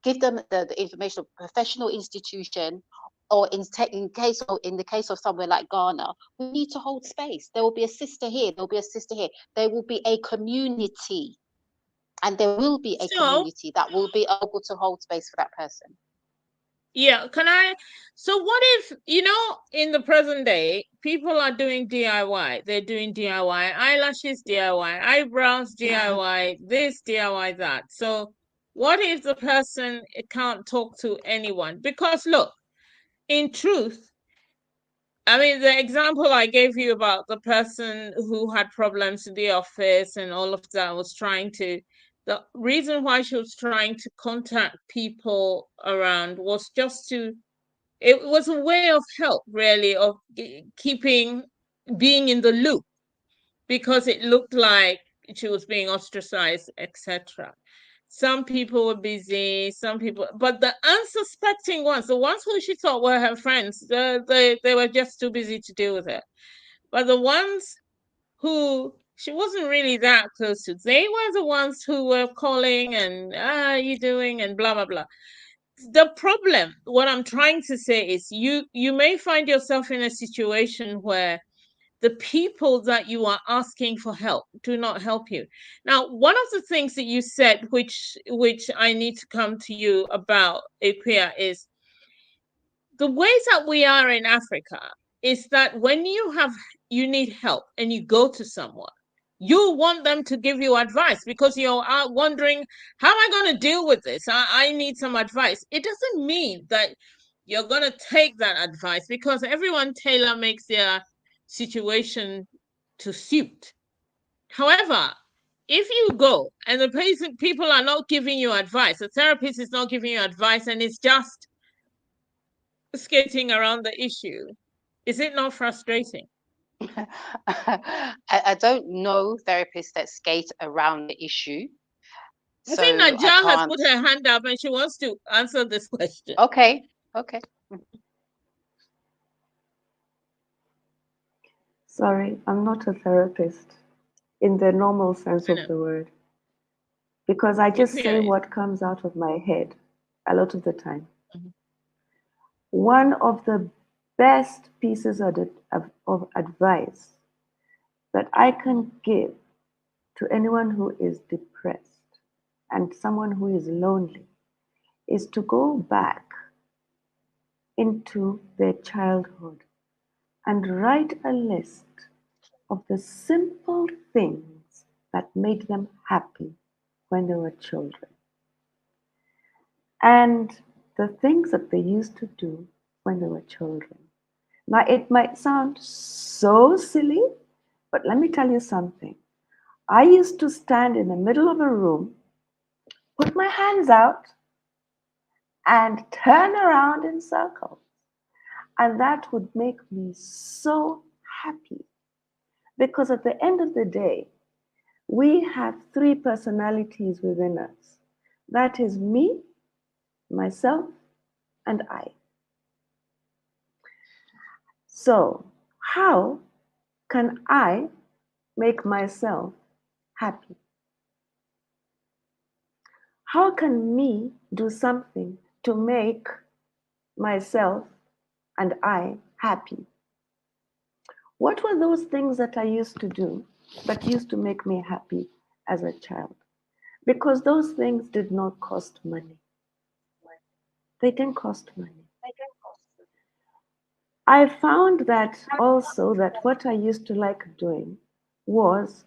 give them the information of professional institution, or in the case of somewhere like Ghana, we need to hold space. There will be a sister here, there will be a sister here, there will be a community, and there will be a so community that will be able to hold space for that person. yeah, so what if, in the present day, people are doing DIY. They're doing DIY eyelashes, DIY eyebrows, DIY this, DIY that. So what if the person can't talk to anyone? Because look, in truth, I mean, the example I gave you about the person who had problems in the office and all of that the reason why she was trying to contact people around was just to It was a way of help, really, of being in the loop, because it looked like she was being ostracized, etc. Some people were busy, some people, but the unsuspecting ones, the ones who she thought were her friends, they were just too busy to deal with it. But the ones who she wasn't really that close to, they were the ones who were calling and, how are you doing, and blah, blah, blah. The problem, what I'm trying to say is, you may find yourself in a situation where the people that you are asking for help do not help you. Now, one of the things that you said, which I need to come to you about, Ikuya, is the ways that we are in Africa is that when you need help and you go to someone, you want them to give you advice because you're wondering, how am I going to deal with this? I need some advice. It doesn't mean that you're going to take that advice, because everyone tailor makes their situation to suit. However, if you go and the people are not giving you advice, the therapist is not giving you advice, and it's just skating around the issue, is it not frustrating? I don't know therapists that skate around the issue, I think so I Najah has can't. put her hand up and she wants to answer this question. Okay, okay. Sorry, I'm not a therapist in the normal sense I of know. the word, because I just say Ikuya is. what comes out of my head a lot of the time. Mhm. One of the best pieces of advice that I can give to anyone who is depressed and someone who is lonely is to go back into their childhood and write a list of the simple things that made them happy when they were children, and the things that they used to do when they were children. Now, it might sound so silly, but let me tell you something. I used to stand in the middle of a room, put my hands out, and turn around in circles. And that would make me so happy, because at the end of the day, we have three personalities within us. That is me, myself, and I. So, how can I make myself happy? How can me do something to make myself and I happy? What were those things that I used to do that used to make me happy as a child? Because those things did not cost money. They didn't cost money. I found that also that what I used to like doing was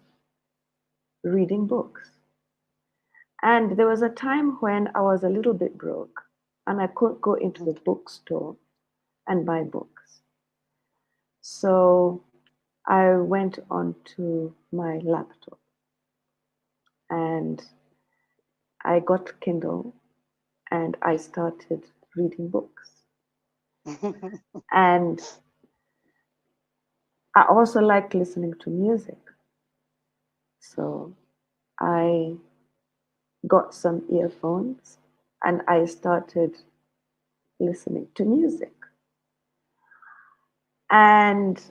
reading books. And there was a time when I was a little bit broke and I couldn't go into the bookstore and buy books. So I went onto my laptop and I got Kindle and I started reading books. And I also like listening to music. So I got some earphones and I started listening to music. And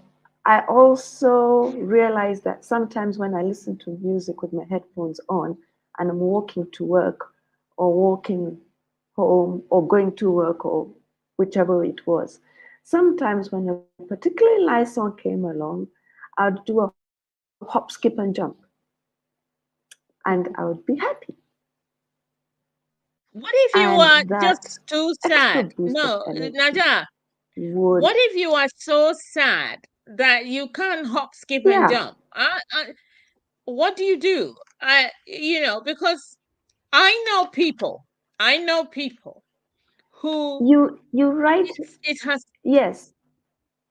I also realized that sometimes when I listen to music with my headphones on and I'm walking to work or walking home or going to work or whichever it was, sometimes when a particularly nice song came along, I'd do a hop, skip, and jump, and I would be happy. What if you And are that just too extra sad? boost of No, energy Naja, would, what if you are so sad that you can't hop, skip, and yeah, jump? What do you do? Because I know people who you write, it has. yes,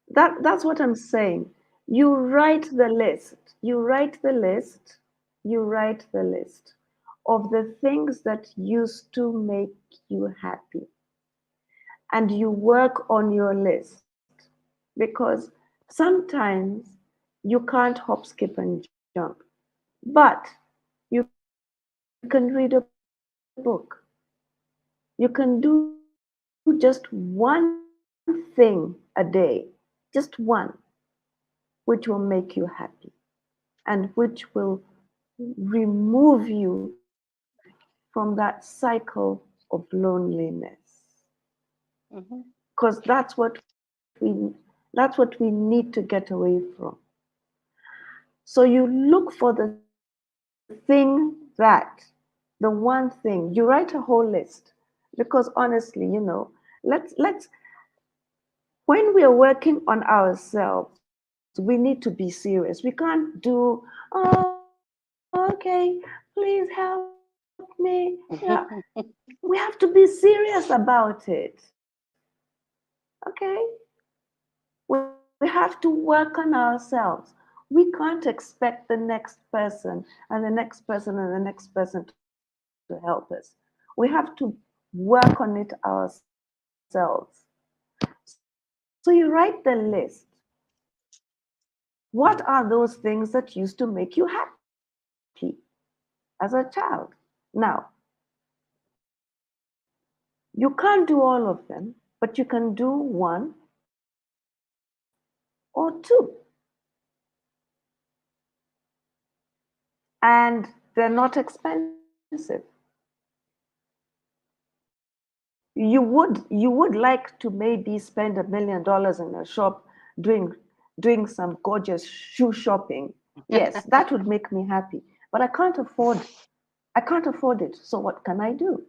that's what I'm saying. You write the list. You write the list. You write the list of the things that used to make you happy. and you work on your list, because sometimes you can't hop, skip, and jump, but you can read a book. You can do just one thing a day, just one, which will make you happy and which will remove you from that cycle of loneliness. Because Mhm. that's what we need to get away from. So you look for the one thing, you write a whole list. Because honestly, let's when we are working on ourselves, we need to be serious. We can't do, oh, okay, please help me. Yeah, we have to be serious about it. Okay? We have to work on ourselves. We can't expect the next person and the next person and the next person and the next person to help us. We have to work on it ourselves. So you write the list. What are those things that used to make you happy as a child? Now, you can't do all of them, but you can do one or two. And they're not expensive. You would like to maybe spend $1 million in a shop doing doing some gorgeous shoe shopping. Yes, that would make me happy. But I can't afford it. So what can I do?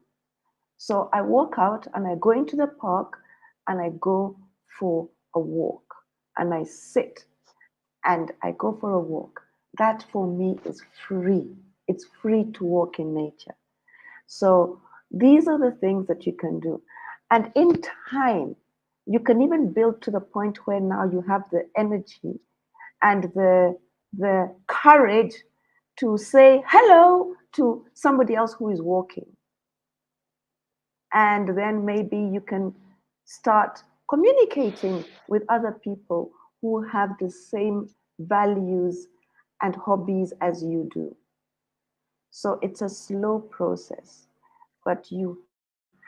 So I walk out and I go into the park and I go for a walk and I sit and I go for a walk. That for me is free. It's free to walk in nature. So these are the things that you can do. And in time, you can even build to the point where now you have the energy and the courage to say hello to somebody else who is walking. And then maybe you can start communicating with other people who have the same values and hobbies as you do. So it's a slow process, but you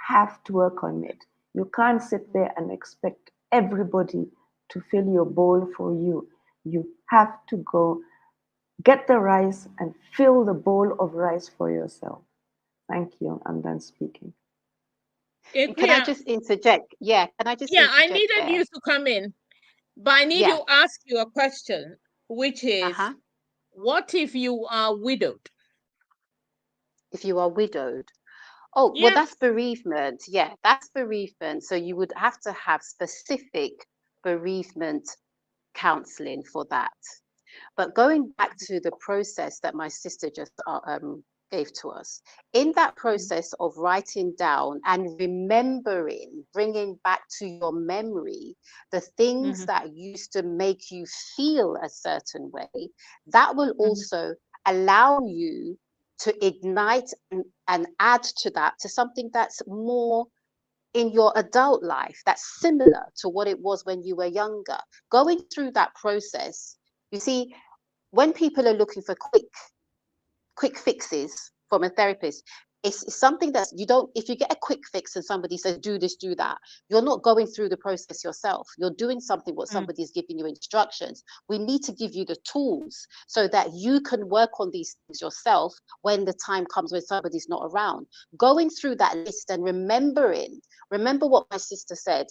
have to work on it. You can't sit there and expect everybody to fill your bowl for you. You have to go get the rice and fill the bowl of rice for yourself. Thank you. I'm done speaking. And can I Ikuya, just interject? Yeah, can I just yeah, I interject needed there? you to come in, but I need Yeah. to ask you a question, which is, Uh-huh. what if you are widowed? If you are widowed. Oh, well, Yeah. that's bereavement. Yeah, that's bereavement. So you would have to have specific bereavement counseling for that. But going back to the process that my sister just gave to us, in that process of writing down and remembering, bringing back to your memory the things Mm-hmm. that used to make you feel a certain way, that will Mm-hmm. also allow you to ignite and add to that to something that's more in your adult life that's similar to what it was when you were younger. Going through that process, you see, when people are looking for quick fixes from a therapist, it's something that you don't, if you get a quick fix and somebody says do this, do that, you're not going through the process yourself. You're doing something what somebody's giving you instructions. We need to give you the tools so that you can work on these things yourself when the time comes when somebody's not around. Going through that list and remember what my sister said,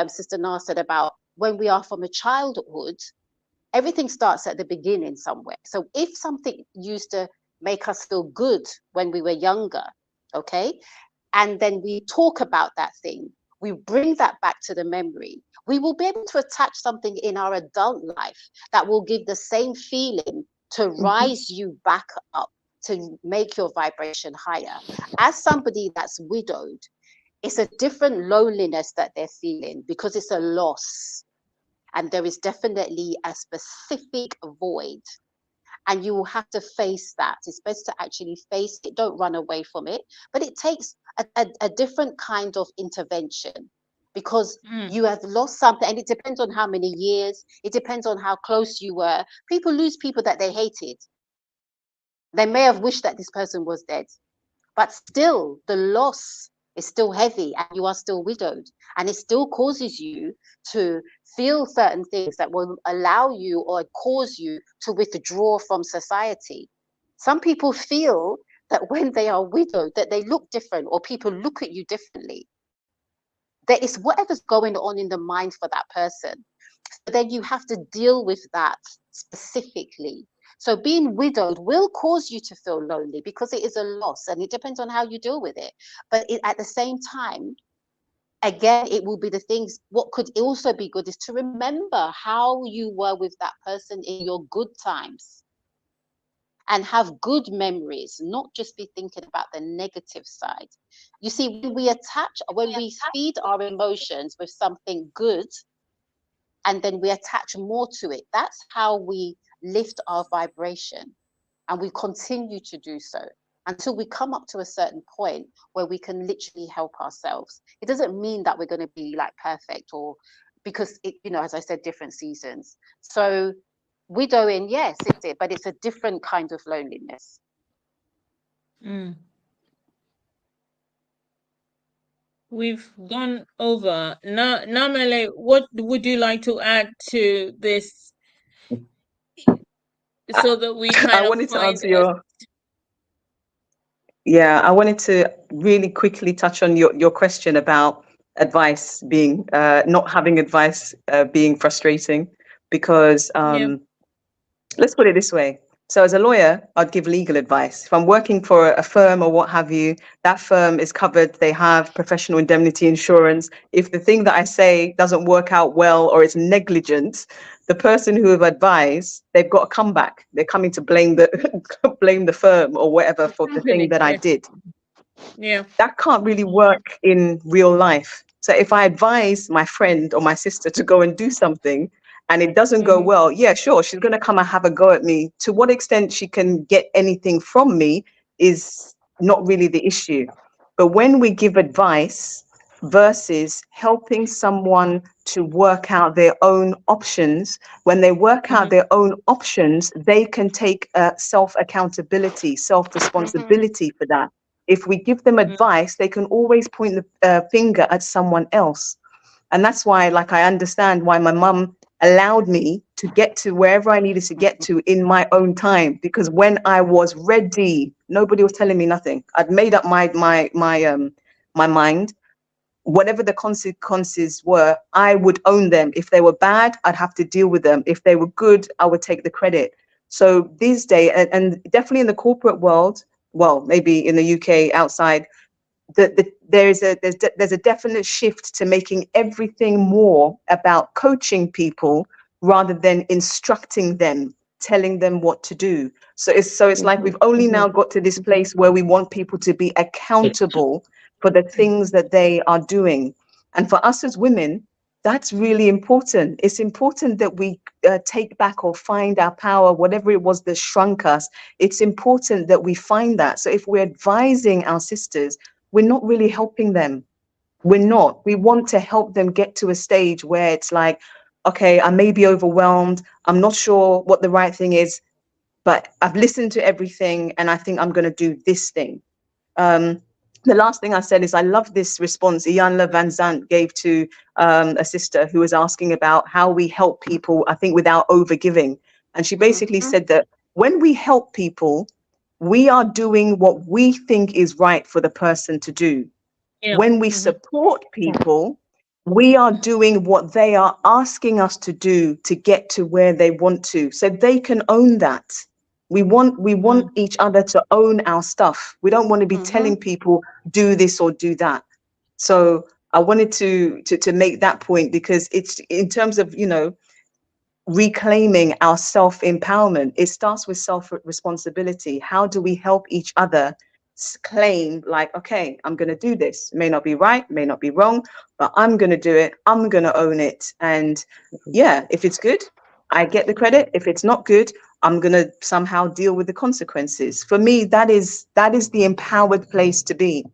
Sister Na said about when we are from a childhood, everything starts at the beginning somewhere. So if something used to make us feel good when we were younger, okay, and then we talk about that thing, we bring that back to the memory, we will be able to attach something in our adult life that will give the same feeling to Mhm. rise you back up, to make your vibration higher. As somebody that's widowed, it's a different loneliness that they're feeling because it's a loss, and there is definitely a specific void, and you will have to face that. It's best to actually face it, don't run away from it, but it takes a different kind of intervention, because you have lost something, and it depends on how many years, it depends on how close you were. People lose people that they hated. They may have wished that this person was dead, but still the loss is still heavy, and you are still widowed, and it still causes you to feel certain things that will allow you or cause you to withdraw from society. Some people feel that when they are widowed that they look different, or people look at you differently. There is whatever's going on in the mind for that person. So then you have to deal with that specifically. So being widowed will cause you to feel lonely because it is a loss, and it depends on how you deal with it. But at the same time, again, it will be the things. What could also be good is to remember how you were with that person in your good times, and have good memories, not just be thinking about the negative side. You see, when we feed our emotions with something good, and then we attach more to it, that's how we lift our vibration, and we continue to do so until we come up to a certain point where we can literally help ourselves. It doesn't mean that we're going to be like perfect, or because it, as I said, different seasons. So widowing, yes, it's it, but it's a different kind of loneliness. We've gone over. Now, Mele, what would you like to add to this, so that we I kind of wanted to find answer I wanted to really quickly touch on your question about advice being, not having advice being frustrating, because let's put it this way. So as a lawyer, I'd give legal advice. If I'm working for a firm or what have you, that firm is covered. They have professional indemnity insurance. If the thing that I say doesn't work out well, or it's negligent, the person who have advised, they've got a comeback. They're coming to blame the firm or whatever for the thing that I did. Yeah. That can't really work in real life. So if I advise my friend or my sister to go and do something and it doesn't go well, yeah, sure, she's going to come and have a go at me. To what extent she can get anything from me is not really the issue. But when we give advice versus helping someone to work out their own options, when they work out their own options, they can take self-accountability, self-responsibility for that. If we give them advice, they can always point the finger at someone else. And that's why, like, I understand why my mum allowed me to get to wherever I needed to get to in my own time, because when I was ready, nobody was telling me nothing. I'd made up my mind. Whatever the consequences were, I would own them. If they were bad, I'd have to deal with them. If they were good, I would take the credit. So these days, and definitely in the corporate world, well, maybe in the UK outside, there's a definite shift to making everything more about coaching people rather than instructing them, telling them what to do. So it's like we've only now got to this place where we want people to be accountable for the things that they are doing. And for us as women, that's really important. It's important that we take back or find our power, whatever it was that shrunk us. It's important that we find that. So if we're advising our sisters, we're not really helping them. We're not. We want to help them get to a stage where it's like, okay, I may be overwhelmed. I'm not sure what the right thing is, but I've listened to everything and I think I'm going to do this thing. The last thing I said is I love this response Iyanla Van Zandt gave to a sister who was asking about how we help people, I think, without overgiving. And she basically said that when we help people, we are doing what we think is right for the person to do. When we support people, we are doing what they are asking us to do to get to where they want to. So they can own that. We want each other to own our stuff. We don't want to be telling people do this or do that. So I wanted to make that point, because it's in terms of, reclaiming our self-empowerment. It starts with self-responsibility. How do we help each other claim, like, okay, I'm going to do this. It may not be right, may not be wrong, but I'm going to do it. I'm going to own it. And yeah, if it's good, I get the credit. If it's not good, I'm going to somehow deal with the consequences. For me, that is the empowered place to be.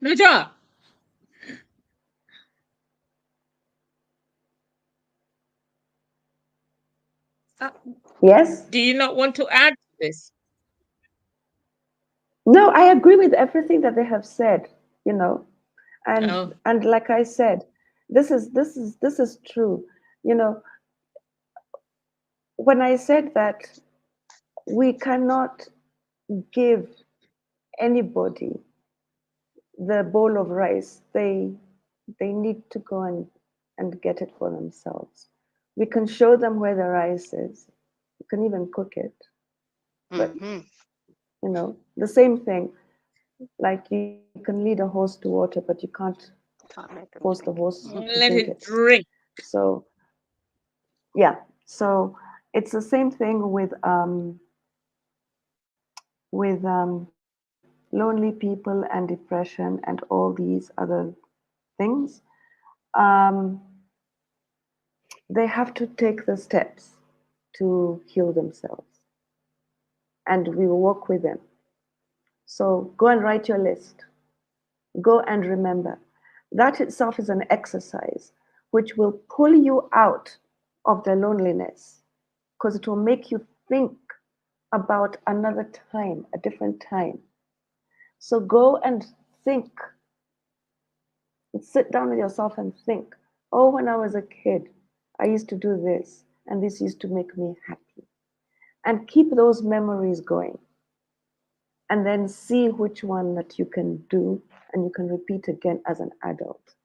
Naja. Yes? Do you not want to add to this? No, I agree with everything that they have said, you know. Oh, And like I said, this is true. You know, when I said that we cannot give anybody the bowl of rice, they need to go and get it for themselves. We can show them where the rice is. You can even cook it. But you know, the same thing, like you can lead a horse to water, but you can't Can't make them force the drink horse to let drink it it. drink. So yeah, so it's the same thing with lonely people and depression and all these other things. Um, they have to take the steps to heal themselves, and we will work with them. So go and write your list. Go and remember. That itself is an exercise which will pull you out of the loneliness because it will make you think about another time, a different time. So go and think, and sit down with yourself and think, oh, when I was a kid, I used to do this, and this used to make me happy. And keep those memories going, and then see which one that you can do and you can repeat again as an adult.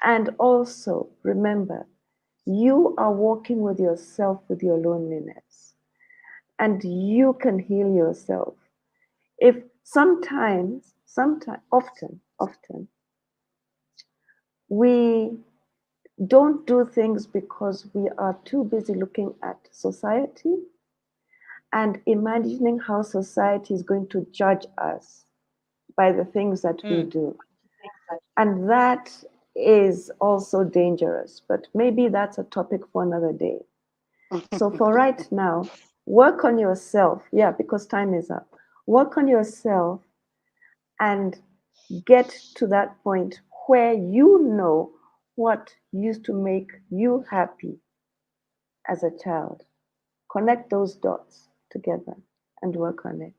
And also remember, you are walking with yourself with your loneliness, and you can heal yourself. If sometimes, often, we don't do things because we are too busy looking at society and imagining how society is going to judge us by the things that we Mm. do. And that is also dangerous, but maybe that's a topic for another day. So for right now, work on yourself. Yeah, because time is up. Work on yourself and get to that point where you know what used to make you happy as a child. Connect those dots together and work on it.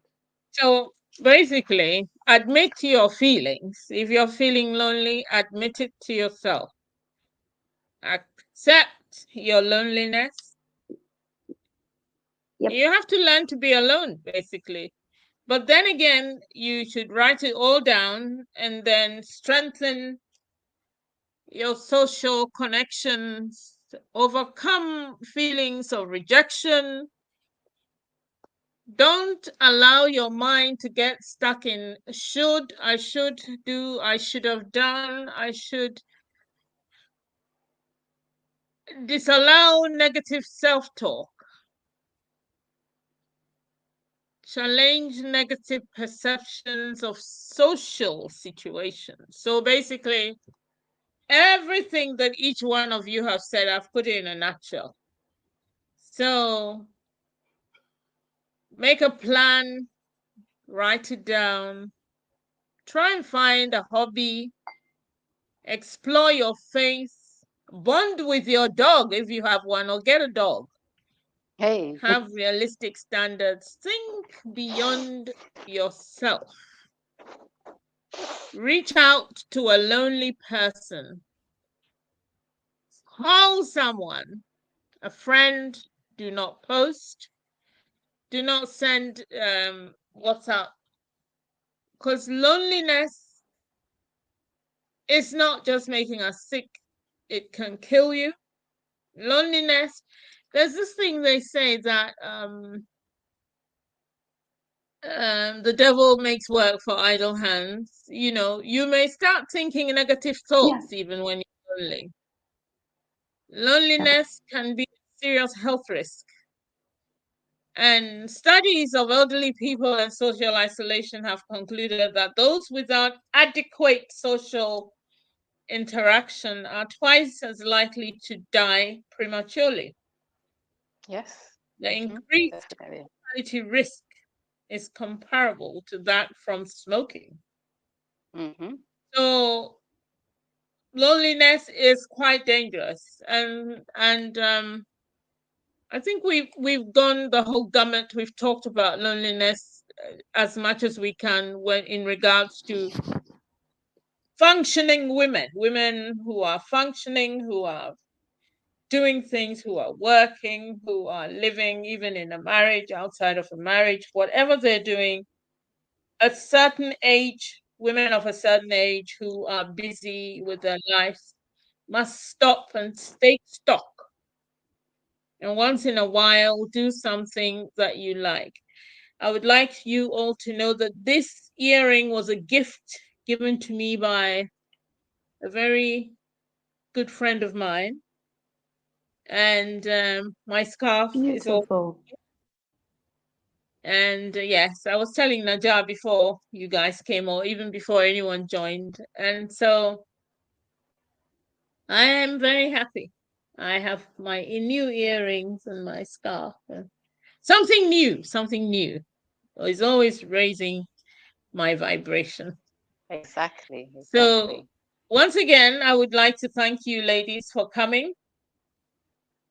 So basically, admit your feelings. If you're feeling lonely, admit it to yourself. Accept your loneliness. Yep. You have to learn to be alone, basically. But then again, you should write it all down and then strengthen your social connections, overcome feelings of rejection. Don't allow your mind to get stuck in I should do, I should have done, I should. Disallow negative self talk. Challenge negative perceptions of social situations. So basically, everything that each one of you have said, I've put it in a nutshell. So make a plan, write it down, try and find a hobby, explore your faith, bond with your dog if you have one, or get a dog. Hey. Have realistic standards, think beyond yourself. Reach out to a lonely person, call someone, a friend. Do not post, do not send WhatsApp, because loneliness is not just making us sick, it can kill you. Loneliness, there's this thing they say that the devil makes work for idle hands. You know, you may start thinking negative Yeah. thoughts even when you're lonely. Yeah. Loneliness can be a serious health risk. And studies of elderly people and social isolation have concluded that those without adequate social interaction are twice as likely to die prematurely. Yes. The increased Definitely. mortality risk is comparable to that from smoking. Mm-hmm. So loneliness is quite dangerous, and I think we've gone the whole gamut. We've talked about loneliness as much as we can when in regards to functioning women who are functioning, who are doing things, who are working, who are living even in a marriage, outside of a marriage, whatever they're doing. A certain age, women of a certain age who are busy with their lives must stop and take stock. And once in a while, do something that you like. I would like you all to know that this earring was a gift given to me by a very good friend of mine. And my scarf is all. Beautiful. And yes, I was telling Najah before you guys came, or even before anyone joined. And so I am very happy. I have my new earrings and my scarf. Something new, something new. It's always raising my vibration. Exactly. So once again, I would like to thank you ladies for coming.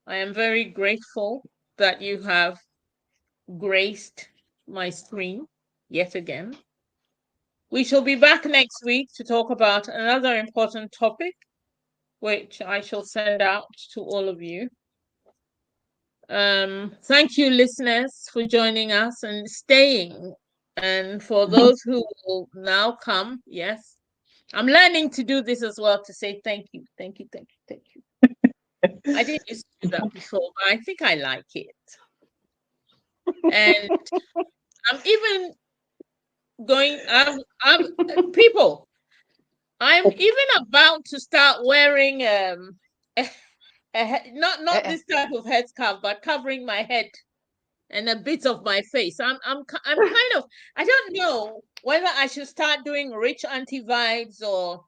I am very grateful that you have graced my screen yet again. We shall be back next week to talk about another important topic, which I shall send out to all of you. Thank you, listeners, for joining us and staying. And for those who will now come, yes, I'm learning to do this as well, to say thank you, thank you, thank you, thank you. I didn't used to do that before, but I think I like it. And I'm even going, people, I'm even about to start wearing not this type of headscarf, but covering my head and a bit of my face. I'm kind of, I don't know whether I should start doing rich auntie vibes or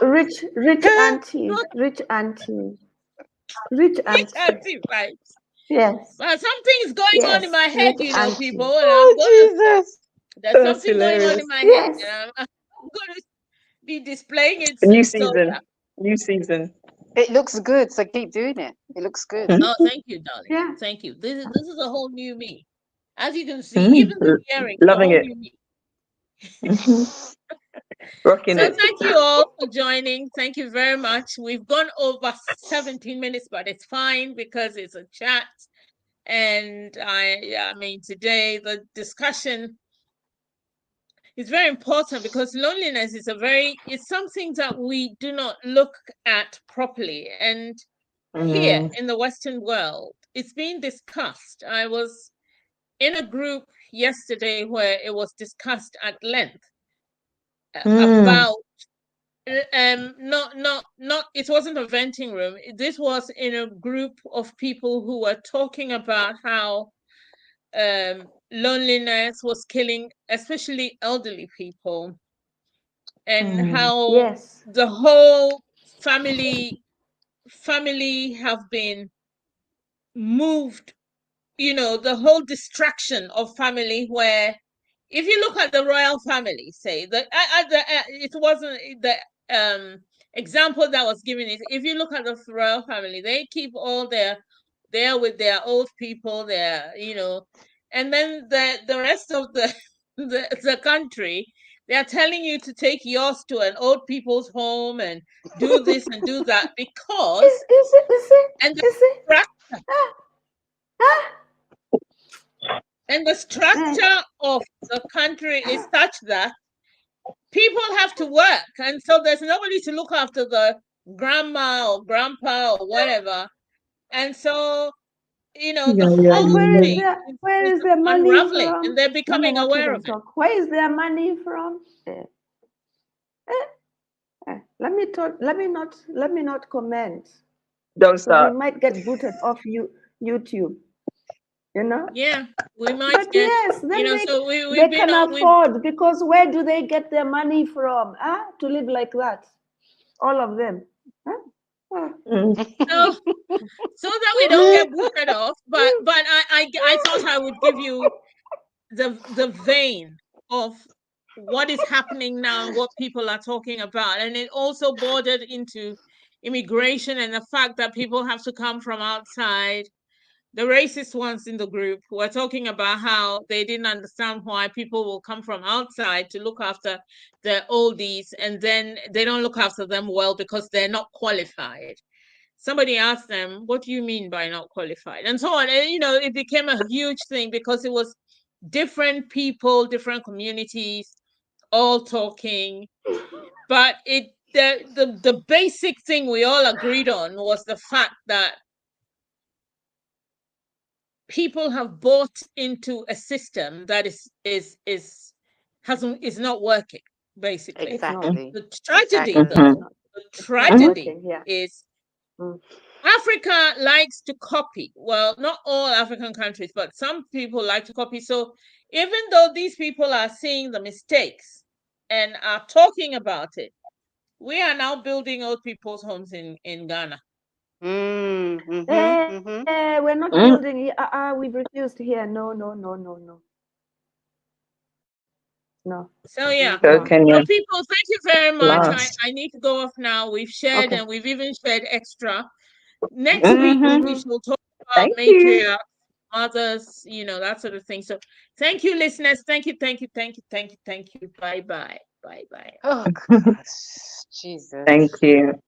Rich auntie, rich auntie, rich rich auntie. auntie vibes. Yes. But something's going on in Yes, my head, rich you know, auntie. people. And Jesus. there's That's something going on hilarious. in my head. Yes. And I'm going to be displaying it New soon. So, season. yeah. New season. It looks good, so keep doing it. It looks good. Mhm. Oh, thank you, darling. Yeah. Thank you. This is a whole new me. As you can see, Mm, even the earrings, a loving whole it. new me. Mhm. Rocking So it. thank you all for joining. Thank you very much. We've gone over 17 minutes, but it's fine because it's a chat. And I mean, today the discussion is very important because loneliness is it's something that we do not look at properly. And here Mm. in the Western world, it's being discussed. I was in a group yesterday where it was discussed at length about not it wasn't a venting room. This was in a group of people who were talking about how loneliness was killing especially elderly people, and how Yes. the whole family have been moved, you know, the whole distraction of family, where if you look at the royal family, say it wasn't the example that was given. Is if you look at the royal family, they keep all there with their old people there, you know, and then the rest of the the country, they are telling you to take yours to an old people's home and do this and do that because Is it? and the Is it? structure Ah, ah. and the structure of the country is such that people have to work, and so there's nobody to look after the grandma or grandpa or whatever, and so you know the And whole thing where is is the money unraveling, and from? they're Let me becoming not aware even of it. talk. Where is their money from? Let me talk. Let me not comment. Don't Because we start. might get booted off YouTube. You know? Yeah, we might But get, yes, you know, they so we've they been can on we've afford, because where do they get their money from? To live like that? All of them. Huh? Mm. so that we don't get booted off, but I thought I would give you the vein of what is happening now and what people are talking about, and it also bordered into immigration and the fact that people have to come from outside. The racist ones in the group were talking about how they didn't understand why people will come from outside to look after the oldies, and then they don't look after them well because they're not qualified. Somebody asked them, what do you mean by not qualified? And so on. And, it became a huge thing because it was different people, different communities, all talking. But the basic thing we all agreed on was the fact that people have bought into a system that is not working, basically. Exactly. The tragedy, Exactly. though, Mhm. the It's not tragedy working, yeah. is Mm. Africa likes to copy. Well, not all African countries, but some people like to copy. So even though these people are seeing the mistakes and are talking about it, we are now building old people's homes in Ghana. We're not Mm. building. We've refused here. No, no, no, no, no. No. So yeah. Go Uh-uh. Kenya. So people, thank you very much. Last. I need to go off now. We've shared Okay. and we've even shared extra. Next week we Mhm. shall talk about Thank you. matriarchs, mothers, that sort of thing. So thank you, listeners. Thank you, thank you, thank you, thank you, thank you. Bye bye. Bye bye. Oh gosh, Jesus. Thank you.